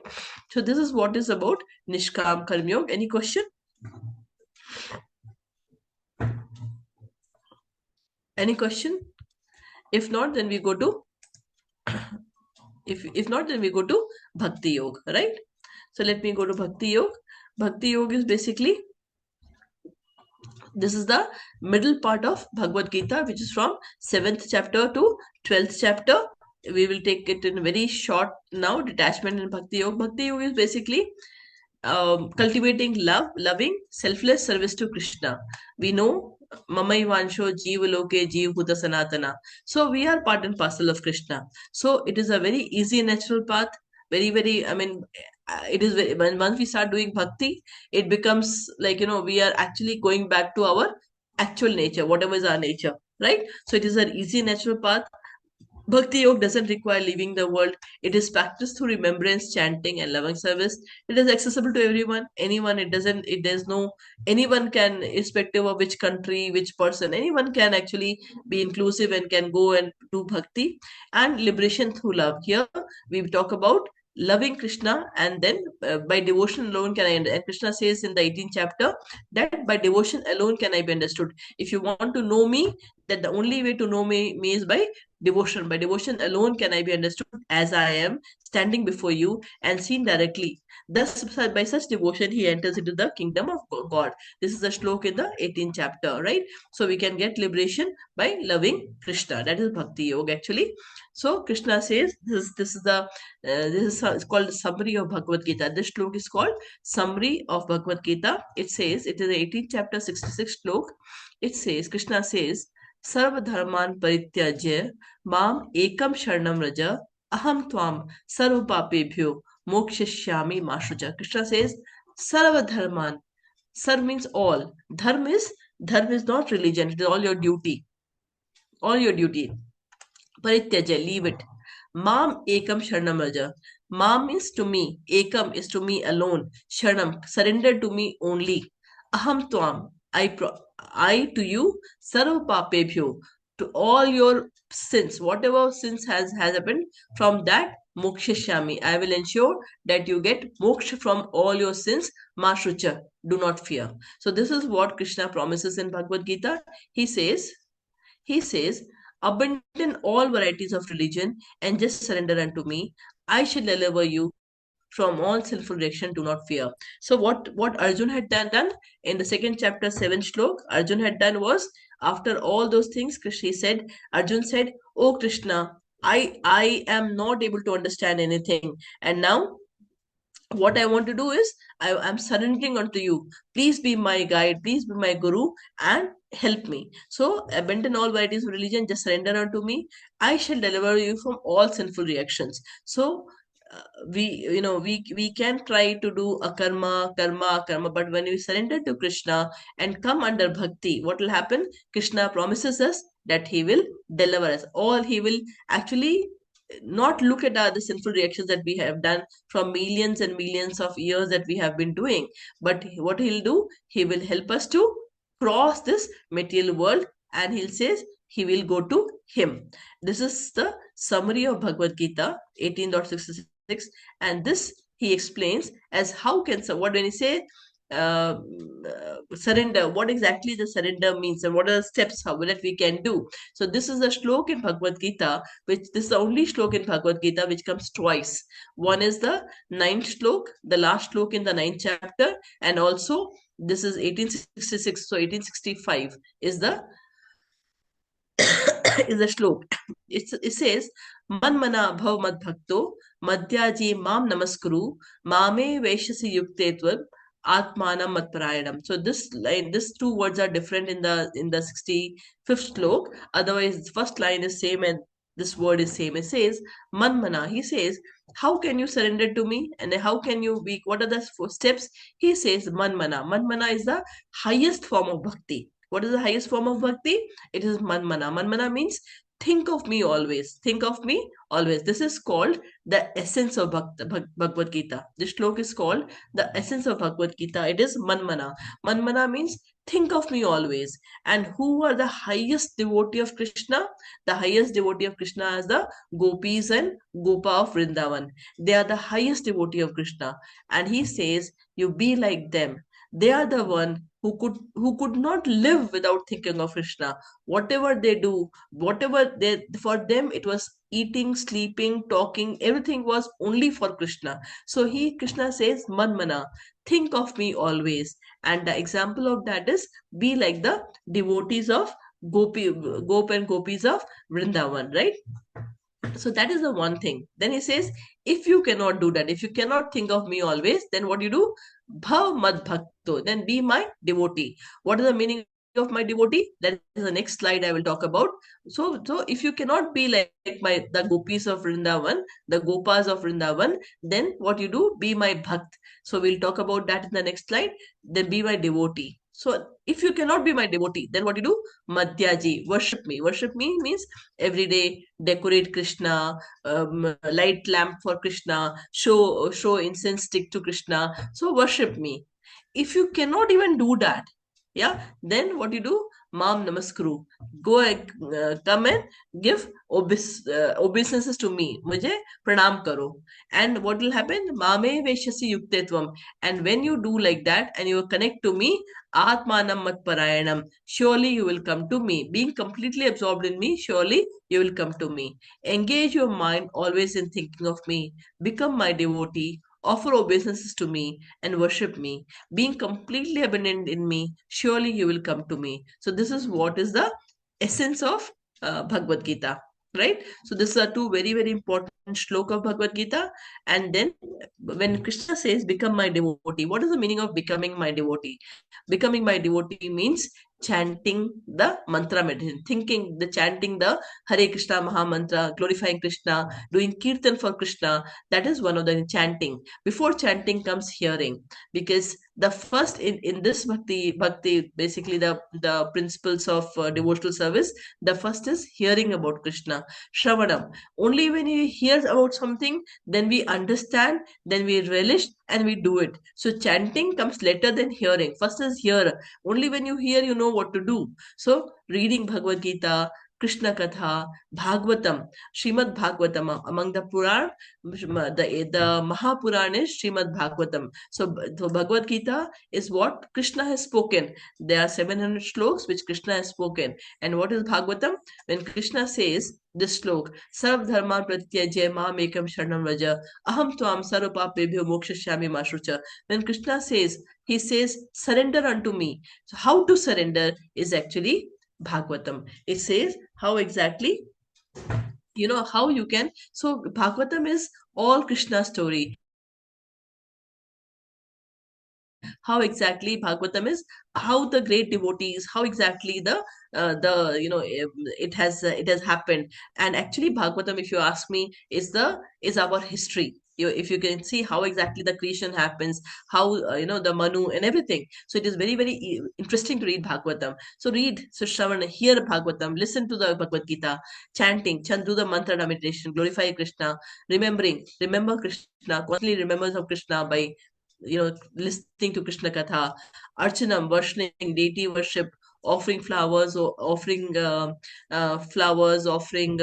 So this is what is about Nishkam Karma Yoga. Any question? Any question? If not, then we go to if not, then we go to Bhakti Yoga, right? So let me go to Bhakti Yoga. Bhakti Yoga is basically, this is the middle part of Bhagavad Gita, which is from 7th chapter to 12th chapter. We will take it in very short now. Detachment in Bhakti Yoga. Bhakti Yoga is basically cultivating love, loving, selfless service to Krishna. We know Mamai Vansho Jeeva Loke Jeev Bhuta Sanatana. So we are part and parcel of Krishna. So it is a very easy and natural path. Very, very, I mean, it is very, when once we start doing bhakti, it becomes like, we are actually going back to our actual nature, whatever is our nature, right? So it is an easy, natural path. Bhakti Yoga doesn't require leaving the world. It is practiced through remembrance, chanting, and loving service. It is accessible to everyone, anyone. There's no, anyone can, irrespective of which country, which person, anyone can actually be inclusive and can go and do bhakti. And liberation through love. Here we talk about loving Krishna, and then by devotion alone can I, and Krishna says in the 18th chapter that by devotion alone can I be understood. If you want to know me, that the only way to know me is by devotion. By devotion alone can I be understood as I am, standing before you and seen directly. Thus, by such devotion, he enters into the kingdom of God. This is the shlok in the 18th chapter, right? So we can get liberation by loving Krishna. That is Bhakti Yoga, actually. So Krishna says this is called the summary of Bhagavad Gita. This shlok is called summary of Bhagavad Gita. It says, it is the 18th chapter, 66th shlok. It says, Krishna says, सर्व धर्मान परित्यज्य माम एकम शरणम रज aham tvam sarva papebhyo mokshishyami ma shucha. Krishna says sarva dharman. Sarv means all. Dharma is not religion. It is all your duty. All your duty. Parityaja, leave it. Mam ekam sharanam raja. Mam is to me. Ekam is to me alone. Sharanam, surrender to me only. Aham tvam, I to you. Sarva papebhyo, to all your sins, whatever sins has happened, from that mokshishami, I will ensure that you get moksha from all your sins. Mashrucha, do not fear. So this is what Krishna promises in Bhagavad Gita. He says, abandon all varieties of religion and just surrender unto me. I shall deliver you from all sinful reaction. Do not fear. So what Arjun had done in the second chapter, 7th shlok, Arjun had done was, after all those things, Arjun said, "Oh Krishna, I am not able to understand anything, and now what I want to do is I'm surrendering unto you. Please be my guide, please be my guru, and help me. So abandon all varieties of religion, just surrender unto me. I shall deliver you from all sinful reactions." So we can try to do a karma, but when we surrender to Krishna and come under bhakti, what will happen? Krishna promises us that he will deliver us. All he will actually not look at the sinful reactions that we have done from millions and millions of years that we have been doing, but what he'll do, he will help us to cross this material world, and he'll says he will go to him. This is the summary of Bhagavad Gita 18.66, and this he explains as how can, so what when he say uh, surrender, what exactly the surrender means and what are the steps how that we can do. So this is a shlok in Bhagavad Gita, which this is the only shlok in Bhagavad Gita which comes twice. One is the 9th shlok, the last shlok in the 9th chapter, and also this is 1866. So 1865 is the is the shlok. It says, Man mana bhav mad bhakto madhyaji mam namaskuru mame vaishasi yuktetvam atmanam matparayanam. So this line, these two words are different in the 65th shlok. Otherwise, the first line is same and this word is same. It says man mana. He says, how can you surrender to me, and how can you be? What are the four steps? He says man mana. Man mana is the highest form of bhakti. What is the highest form of bhakti? It is manmana. Manmana means think of me always. Think of me always. This is called the essence of Bhagavad Gita. This shlok is called the essence of Bhagavad Gita. It is manmana. Manmana means think of me always. And who are the highest devotee of Krishna? The highest devotee of Krishna is the Gopis and Gopa of Vrindavan. They are the highest devotee of Krishna. And he says, you be like them. They are the one who could not live without thinking of Krishna. Whatever they do, whatever they, for them it was eating, sleeping, talking, everything was only for Krishna. So Krishna says, Manmana, think of me always. And the example of that is, be like the devotees of Gop and Gopis of Vrindavan, right? So that is the one thing. Then he says, if you cannot do that, if you cannot think of me always, then what you do? Bhav mad bhakto, then be my devotee. What is the meaning of my devotee? That is the next slide I will talk about. So if you cannot be like the gopis of Vrindavan, the gopas of Vrindavan, then what you do? Be my bhakt. So we'll talk about that in the next slide. Then be my devotee. So if you cannot be my devotee, then what you do? Madhyaji, worship me. Worship me means every day decorate Krishna, light lamp for Krishna, show incense stick to Krishna. So worship me. If you cannot even do that, yeah, then what you do? Mam namaskuru. Go come and give obeisances to me. Mujhe pranam karo. And what will happen? Mame veshasi yuktetvam. And when you do like that and you connect to me, atmanam mat parayanam, surely you will come to me. Being completely absorbed in me, surely you will come to me. Engage your mind always in thinking of me. Become my devotee. Offer obeisances to me and worship me. Being completely abandoned in me, surely you will come to me. So this is what is the essence of Bhagavad Gita, right? So these are two very, very important shloka of Bhagavad Gita. And then when Krishna says, become my devotee, what is the meaning of becoming my devotee? Becoming my devotee means chanting the mantra meditation, chanting the Hare Krishna Maha Mantra, glorifying Krishna, doing kirtan for Krishna. That is one of the chanting. Before chanting comes hearing, because the first in this bhakti, basically the principles of devotional service, the first is hearing about Krishna, Shravanam. Only when we hear about something, then we understand, then we relish, and we do it. So chanting comes later than hearing. First is hear. Only when you hear, you know what to do. So reading Bhagavad Gita, Krishna Katha, Bhagavatam, Srimad Bhagavatam, among the Puran, the Mahapuran is Srimad Bhagavatam. So Bhagavad Gita is what Krishna has spoken. There are 700 shloks which Krishna has spoken. And what is Bhagavatam? When Krishna says this slok, Sarv Dharma Pratyajya Mam Ekam Sharanam Vraja, Aham Tvam Sarvapapebhyo Mokshashyami Mashrucha. When Krishna says, he says, surrender unto me. So how to surrender is actually Bhagavatam. It says how exactly, how you can. So Bhagavatam is all Krishna's story. How exactly Bhagavatam is, how the great devotees, how exactly it has happened. And actually Bhagavatam, if you ask me, is our history. If you can see how exactly the creation happens, how the Manu and everything. So it is very, very interesting to read Bhagavatam. So Shravana, hear Bhagavatam, listen to the Bhagavad Gita, chanting, do the mantra meditation, glorify Krishna, remember Krishna, constantly remembers of Krishna by listening to Krishna Katha, Archanam, worshiping, deity worship, offering flowers, or offering flowers, offering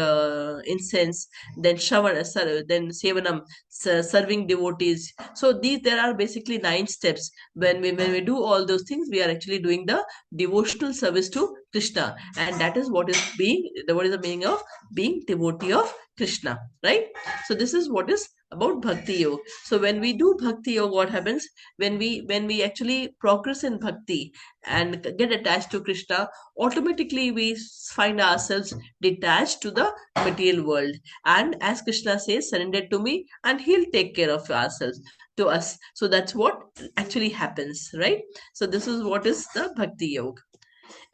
incense, then then Sevanam, serving devotees. So there are basically 9 steps. When we do all those things, we are actually doing the devotional service to Krishna, and that is what is the meaning of being devotee of Krishna, right? So this is what is about Bhakti Yoga. So when we do Bhakti Yoga, what happens? When we actually progress in Bhakti and get attached to Krishna, automatically we find ourselves detached to the material world. And as Krishna says, surrender to me and he'll take care of ourselves to us. So that's what actually happens, right? So this is what is the Bhakti Yoga.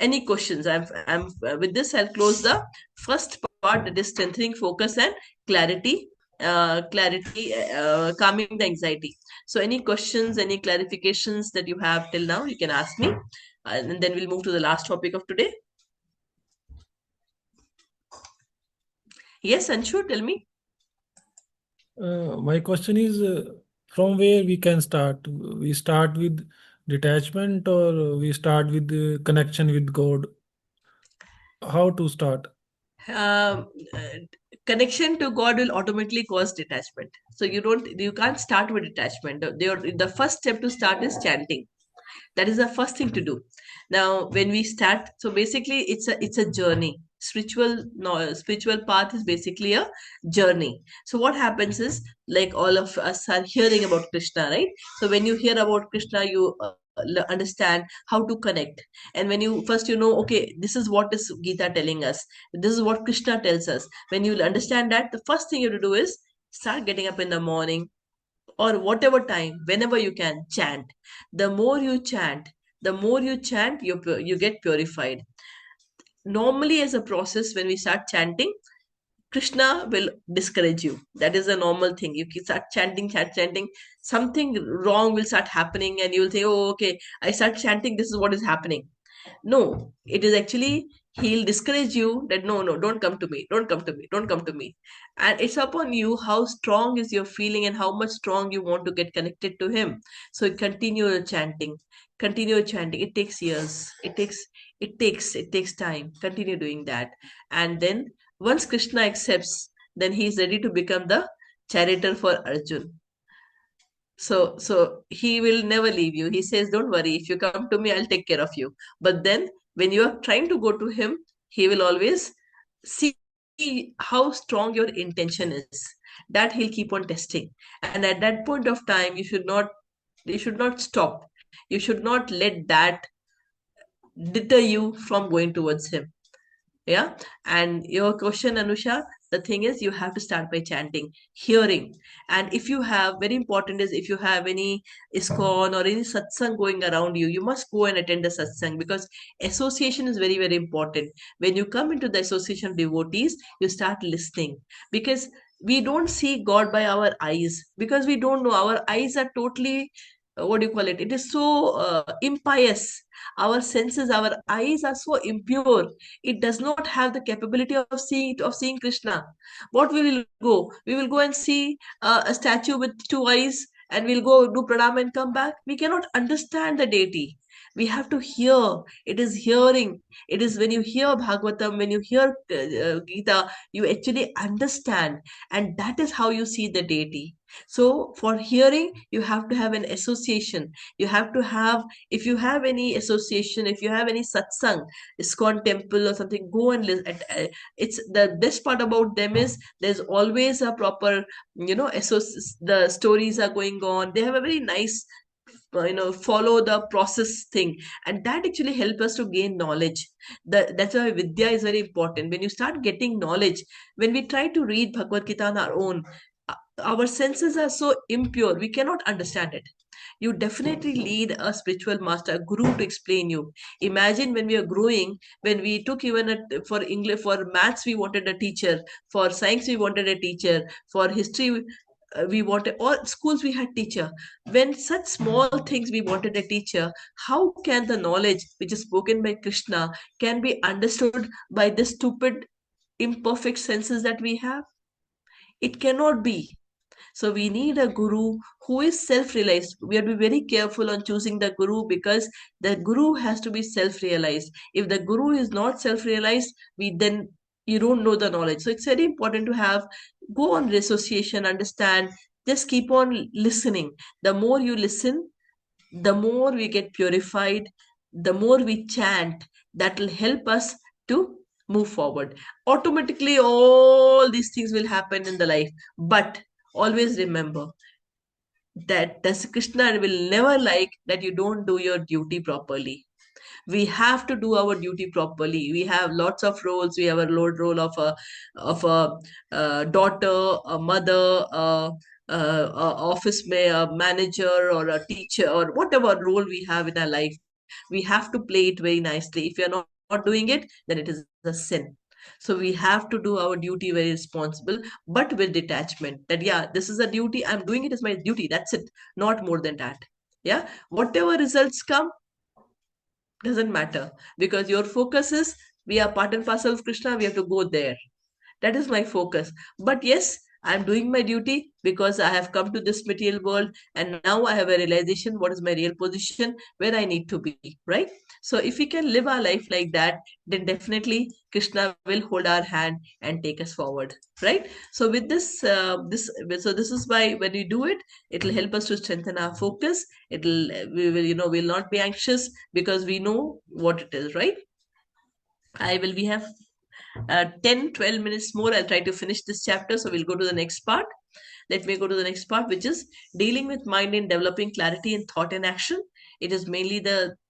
Any questions? I'm with this, I'll close the first part, that is strengthening focus and clarity, calming the anxiety. So any questions, any clarifications that you have till now, you can ask me, and then we'll move to the last topic of today. Yes, Anshu, tell me. My question is, from where we can start? We start with detachment, or we start with the connection with God? How to start? um, uh, Connection to God will automatically cause detachment. So you can't start with detachment. The first step to start is chanting. That is the first thing to do. Now when we start, so basically it's a journey. Spiritual, no, spiritual path is basically a journey. So what happens is, like, all of us are hearing about Krishna, right? So when you hear about Krishna, you understand how to connect. And when you first, okay, this is what is Gita telling us, this is what Krishna tells us. When you understand that, the first thing you have to do is start getting up in the morning, or whatever time, whenever you can, chant. The more you chant, you get purified. Normally, as a process, when we start chanting, Krishna will discourage you. That is a normal thing. You start chanting, something wrong will start happening, and you will say, oh, okay, I start chanting, this is what is happening. No, it is actually, he'll discourage you that no, no, don't come to me, don't come to me, don't come to me. And it's upon you how strong is your feeling and how much strong you want to get connected to him. So continue your chanting, continue your chanting. It takes years. It takes time. Continue doing that. And then once Krishna accepts, then he is ready to become the charioteer for Arjun. So he will never leave you. He says, don't worry, if you come to me, I'll take care of you. But then when you are trying to go to him, he will always see how strong your intention is. That he'll keep on testing. And at that point of time, you should not stop. You should not let that deter you from going towards him. Yeah. And your question, Anusha, the thing is, you have to start by chanting, hearing. And if you have, very important is, if you have any iskon or any satsang going around you, you must go and attend the satsang, because association is very, very important. When you come into the association of devotees, you start listening, because we don't see God by our eyes, because we don't know. Our eyes are totally, what do you call it, it is so impious. Our senses, our eyes are so impure. It does not have the capability of seeing Krishna. What we will go and see a statue with two eyes, and we'll go do pranam and come back. We cannot understand the deity. We have to hear. It is hearing. It is when you hear Bhagavatam, when you hear Gita, you actually understand, and that is how you see the deity. So for hearing, you have to have an association. You have to have, if you have any association, if you have any satsang, ISKCON temple or something, go and listen. It's the best part about them is there's always a proper, the stories are going on. They have a very nice, follow the process thing, and that actually helps us to gain knowledge. That's why Vidya is very important. When you start getting knowledge, when we try to read Bhagavad Gita on our own, our senses are so impure, we cannot understand it. You definitely need a spiritual master, a guru, to explain you. Imagine when we are growing, when we took even for English, for maths we wanted a teacher, for science we wanted a teacher, for history we wanted, all schools we had teacher. When such small things we wanted a teacher, how can the knowledge which is spoken by Krishna can be understood by the stupid imperfect senses that we have? It cannot be. So we need a guru who is self-realized. We have to be very careful on choosing the guru, because the guru has to be self-realized. If the guru is not self-realized, then you don't know the knowledge. So it's very important to have, go on association, understand, just keep on listening. The more you listen, the more we get purified, the more we chant, that will help us to move forward. Automatically, all these things will happen in the life. But always remember that Krishna will never like that you don't do your duty properly. We have to do our duty properly. We have lots of roles. We have a role of a daughter, a mother, a a manager, or a teacher, or whatever role we have in our life. We have to play it very nicely. If you're not doing it, then it is a sin. So we have to do our duty very responsible, but with detachment. That, yeah, this is a duty. I'm doing it as my duty. That's it. Not more than that. Yeah. Whatever results come, doesn't matter, because your focus is, we are part and parcel of Krishna, we have to go there. That is my focus. But yes, I'm doing my duty because I have come to this material world, and now I have a realization what is my real position, where I need to be, right? So if we can live our life like that, then definitely Krishna will hold our hand and take us forward, right? So with this is why when we do it, it'll help us to strengthen our focus. We will, we'll not be anxious because we know what it is, right? We have 10, 12 minutes more. I'll try to finish this chapter. So we'll go to the next part. Let me go to the next part, which is dealing with mind in developing clarity in thought and action. It is mainly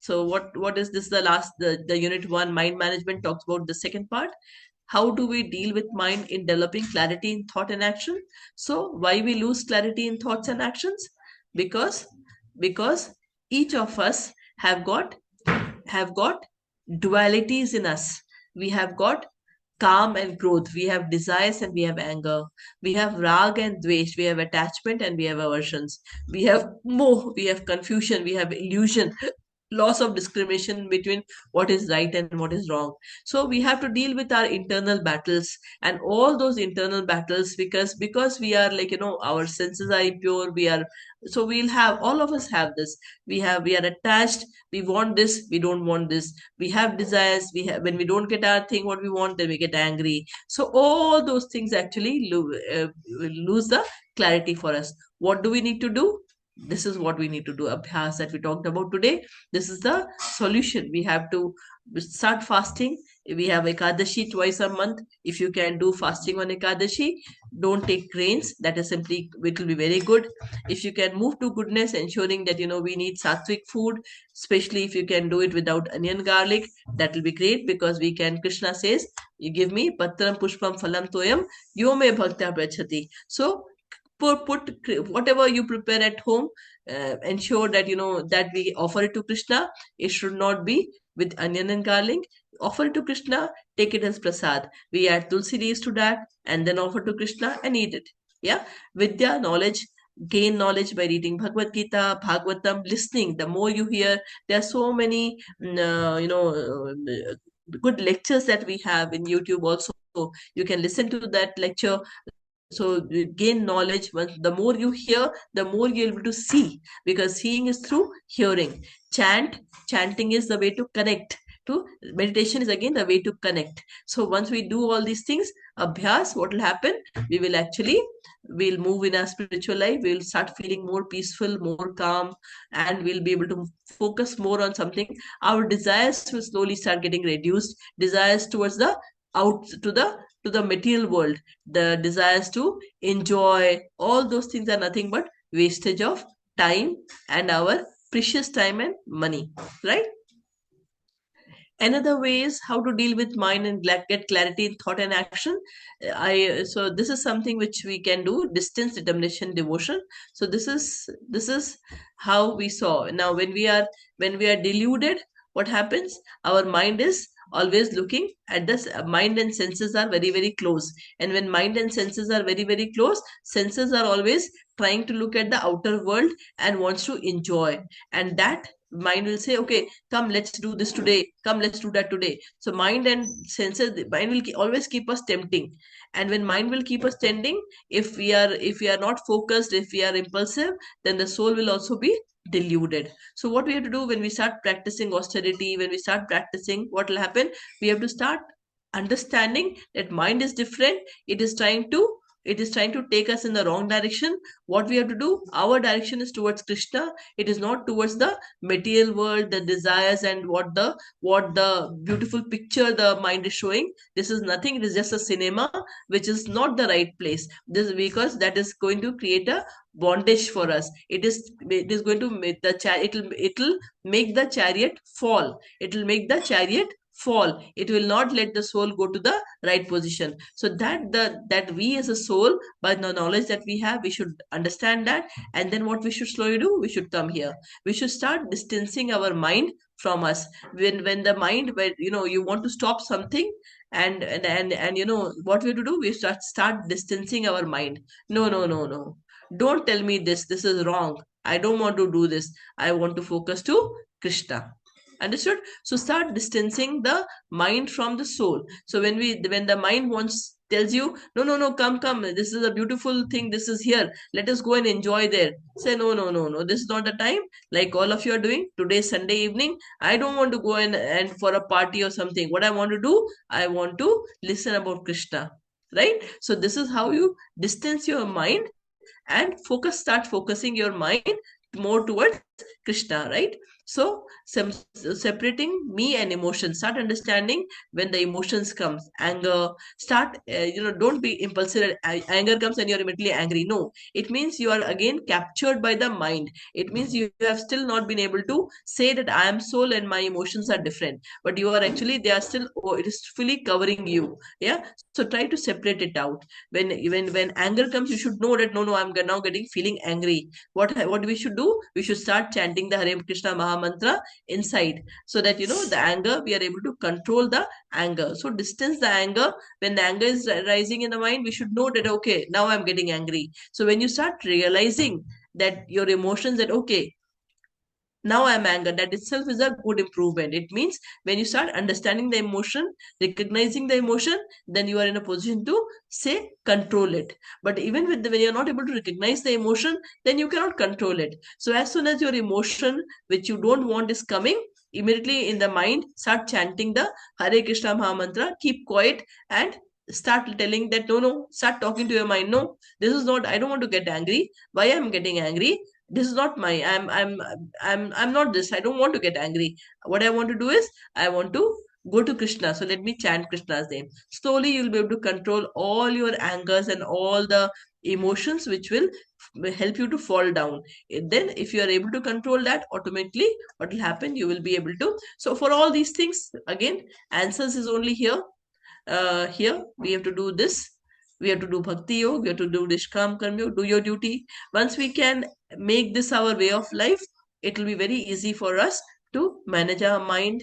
what is this? The unit one, mind management, talks about the second part. How do we deal with mind in developing clarity in thought and action? So why we lose clarity in thoughts and actions? Because because each of us have got dualities in us. We have got calm and growth. We have desires and we have anger. We have rag and dvesh. We have attachment and we have aversions. We have moh. We have confusion. We have illusion. Loss of discrimination between what is right and what is wrong. So we have to deal with our internal battles, and all those internal battles, because we are, like, our senses are impure. We'll have, all of us have this. We are attached. We want this, we don't want this. We have desires. When we don't get our thing what we want, then we get angry. So all those things actually lose the clarity for us. What do we need to do? This is what we need to do. Abhyas that we talked about today. This is the solution. We have to start fasting. We have Ekadashi twice a month. If you can do fasting on Ekadashi, don't take grains. That is simply, it will be very good. If you can move to goodness, ensuring that we need sattvic food, especially if you can do it without onion garlic, that will be great, because we can, Krishna says, you give me patram pushpam phalam toyam yo me bhaktya prachati. So put whatever you prepare at home, ensure that that we offer it to Krishna. It should not be with onion and garlic. Offer it to Krishna, take it as prasad. We add tulsi leaves to that and then offer to Krishna and eat it. Yeah. Vidya, knowledge. Gain knowledge by reading Bhagavad Gita, Bhagavatam, listening. The more you hear, there are so many good lectures that we have in YouTube also. You can listen to that lecture. So you gain knowledge. The more you hear, the more you're able to see, because seeing is through hearing. Chanting is the way to connect. To meditation is again the way to connect. So once we do all these things, abhyas, what will happen? We'll move in our spiritual life. We'll start feeling more peaceful, more calm, and we'll be able to focus more on something. Our desires will slowly start getting reduced. Desires towards the out to the material world, the desires to enjoy, all those things are nothing but wastage of time, and our precious time and money, right? Another way is how to deal with mind and get clarity in thought and action. So this is something which we can do: distance, determination, devotion. So this is how we saw. Now when we are deluded, what happens? Our mind is always looking at this. Mind and senses are very, very close, and when mind and senses are very, very close, senses are always trying to look at the outer world and wants to enjoy, and that mind will say, okay, come, let's do this today, come, let's do that today. So mind and senses, the mind will always keep us tempting. And when mind will keep us tempting, if we are not focused, if we are impulsive, then the soul will also be deluded. So what we have to do, when we start practicing austerity, when we start practicing, what will happen? We have to start understanding that mind is different. It is trying to take us in the wrong direction. What we have to do, our direction is towards Krishna. It is not towards the material world, the desires, and what the beautiful picture the mind is showing. This is nothing. It is just a cinema, which is not the right place. This, because that is going to create a bondage for us. It is going to make it'll make the chariot fall. It'll make the chariot fall. It will not let the soul go to the right position. So that we as a soul, by the knowledge that we have, we should understand that. And then what we should slowly do, we should come here. We should start distancing our mind from us. When the mind, when you want to stop something, and what we have to do, we start distancing our mind. No, no, no, no, don't tell me this is wrong. I don't want to do this. I want to focus to Krishna. Understood? So start distancing the mind from the soul. So when the mind tells you, no, come, this is a beautiful thing, this is here, let us go and enjoy there, say no, this is not the time. Like all of you are doing today, Sunday evening, I don't want to go and for a party or something. What I want to do, I want to listen about Krishna, right? So this is how you distance your mind and start focusing your mind more towards Krishna, right? So separating me and emotion, start understanding when the emotions comes, anger, start don't be impulsive. Anger comes and you're immediately angry. No, it means you are again captured by the mind. It means you have still not been able to say that I am soul and my emotions are different, but you are actually, they are still, oh, it is fully covering you. Yeah, so try to separate it out. When anger comes, you should know that no, I'm now getting feeling angry. What we should do, we should start chanting the Hare Krishna Maha Mantra inside, so that the anger, we are able to control the anger. So distance the anger. When the anger is rising in the mind, we should know that okay, now I'm getting angry. So when you start realizing that your emotions, that okay, now I'm angered, that itself is a good improvement. It means when you start understanding the emotion, recognizing the emotion, then you are in a position to say control it. But even when you're not able to recognize the emotion, then you cannot control it. So as soon as your emotion which you don't want is coming, immediately in the mind start chanting the Hare Krishna Maha Mantra, keep quiet, and start telling that no, start talking to your mind, no, this is not, I don't want to get angry. Why I'm getting angry? This is not my, I'm not this, I don't want to get angry. What I want to do is, I want to go to Krishna, so let me chant Krishna's name. Slowly you'll be able to control all your angers and all the emotions which will help you to fall down. Then if you are able to control that, automatically what will happen, you will be able to. So for all these things, again, answers is only here. Here we have to do this, we have to do bhakti yoga, we have to do nishkam karma yoga, do your duty. Once we can make this our way of life, it will be very easy for us to manage our mind,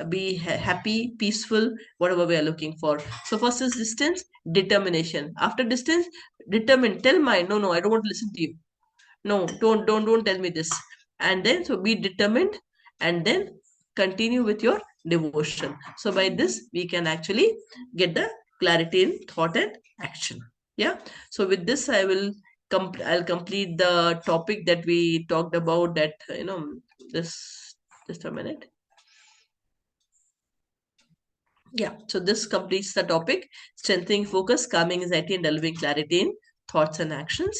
be happy, peaceful, whatever we are looking for. So first is distance, determination. After distance, determine, tell mind, no, I don't want to listen to you. No, don't tell me this. And then, so be determined, and then continue with your devotion. So by this we can actually get the clarity in thought and action. Yeah, so with this I will I'll complete the topic that we talked about, that this, just a minute. Yeah, so this completes the topic, strengthening focus, calming anxiety, and delivering clarity in thoughts and actions.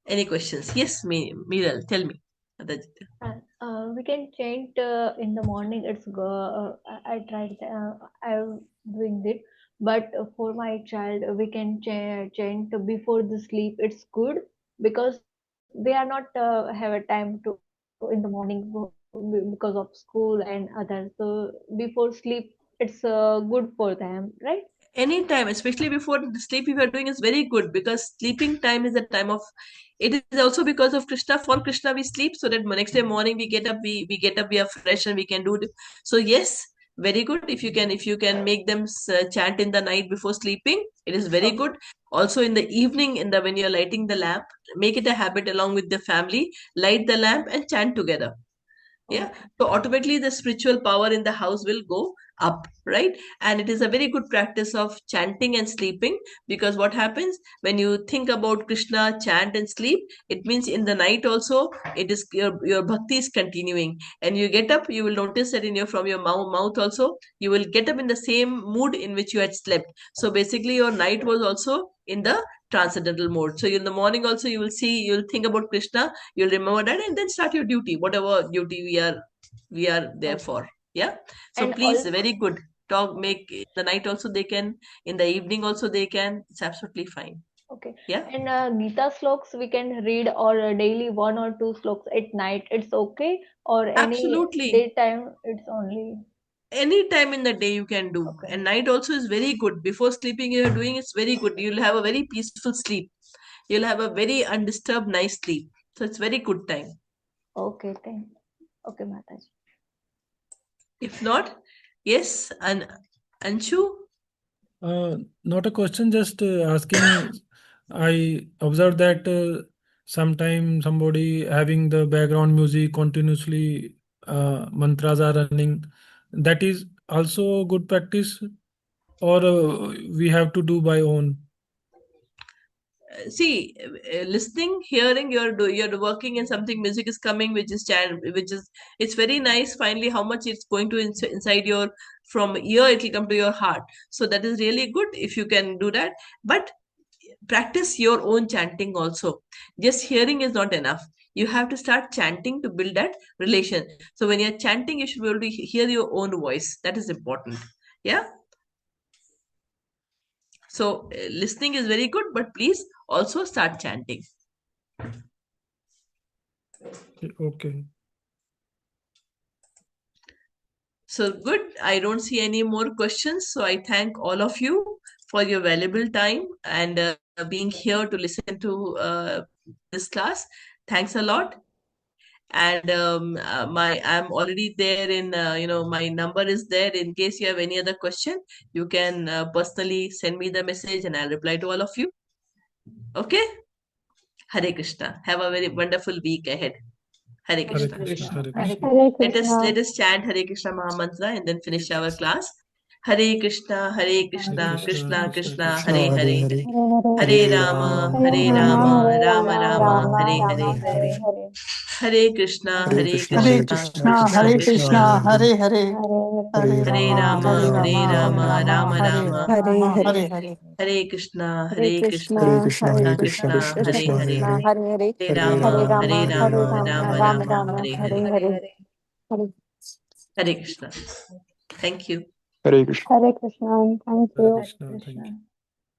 Any questions? Yes, Miral, tell me. We can chant in the morning. It's go. I tried. I'm doing it, but for my child, we can chant before the sleep. It's good because they are not have a time to in the morning because of school and others. So before sleep, it's good for them, right? Anytime, especially before the sleep, if you are doing, is very good, because sleeping time is a time of, it is also because of Krishna. For Krishna we sleep, so that next day morning we get up, we get up, we are fresh, and we can do it. So yes, very good. If you can make them chant in the night before sleeping, it is very Okay. good. Also in the evening, when you're lighting the lamp, make it a habit along with the family, light the lamp and chant together. Yeah, Okay. so automatically the spiritual power in the house will go up, right? And it is a very good practice of chanting and sleeping, because what happens when you think about Krishna, chant and sleep, it means in the night also, it is your bhakti is continuing, and you get up, you will notice that in your from your mouth also, you will get up in the same mood in which you had slept. So basically your night was also in the transcendental mode. So in the morning also, you'll think about Krishna, you'll remember that, and then start your duty, whatever duty we are there Okay. for. Yeah, so And please, also, very good. Talk, make in the night also they can, in the evening also they can, it's absolutely fine. okay. Yeah, And Gita sloks we can read or daily one or two sloks at night. It's okay, or any absolutely, daytime. It's only any time in the day you can do, okay. and night also is very good. Before sleeping you're doing, it's very good, you'll have a very peaceful sleep, you'll have a very undisturbed nice sleep, so it's very good time. Okay, thank. Okay, Mataji. If not, yes, and Anshu. Not a question, just asking. I observed that Sometime somebody having the background music continuously, mantras are running. That is also good practice, or we have to do by own. See, listening, hearing, you're working and something music is coming, which is it's very nice. Finally, how much it's going to inside your, from ear it will come to your heart. So that is really good if you can do that. But practice your own chanting also. Just hearing is not enough. You have to start chanting to build that relation. So when you're chanting, you should be able to hear your own voice. That is important. Yeah. So listening is very good, but please also start chanting. Okay. So good. I don't see any more questions. So I thank all of you for your valuable time and being here to listen to this class. Thanks a lot. And I'm already there in my number is there. In case you have any other question, you can personally send me the message and I'll reply to all of you. Okay. Hare Krishna. Have a very wonderful week ahead. Hare Hare Krishna. Krishna. Hare Hare Krishna. Hare Let Krishna. us chant Hare Krishna Mahamantra and then finish our class. Hare Krishna, Hare Krishna, Krishna, Krishna Krishna, Krishna, Krishna, Hare Hare Hare, Hare, Hare Hare. Hare Hare Rama, Rama, Hare Hare Hare Rama, Rama, Rama, Hare Rama Rama, Rama, Rama Hare Rama, Hare, Hare Hare. Hare Krishna, Hare Hare Krishna, Hare Hare Krishna, Krishna, Krishna, Krishna Hare Krishna Krishna, Krishna, Krishna, Hare Hare, Hare Hare, Hare Hare Hare Rama, Rama, Hare Hare Rama, Hare Rama, Rama, Rama Hare Rama, Hare. Rama, Hare Hare Hare. Hare, Hare Krishna, Hare Hare Hare Krishna, Krishna, Krishna, Hare Krishna Hare Krishna, Krishna, Krishna, Krishna Krishna Hare Krishna, Hare Hare, Krishna, Hare, Hare Hare, Hare Hare Hare Rama, Rama, Rama, Hare Hare Hare Rama, Rama, Rama, Rama Hare Rama Rama, Rama, Rama, Hare Hare Hare, Hare. Hare Hare Krishna. Thank you. Hare Krishna. Hare Krishna, and thank Hare you. Krishna. Thank you.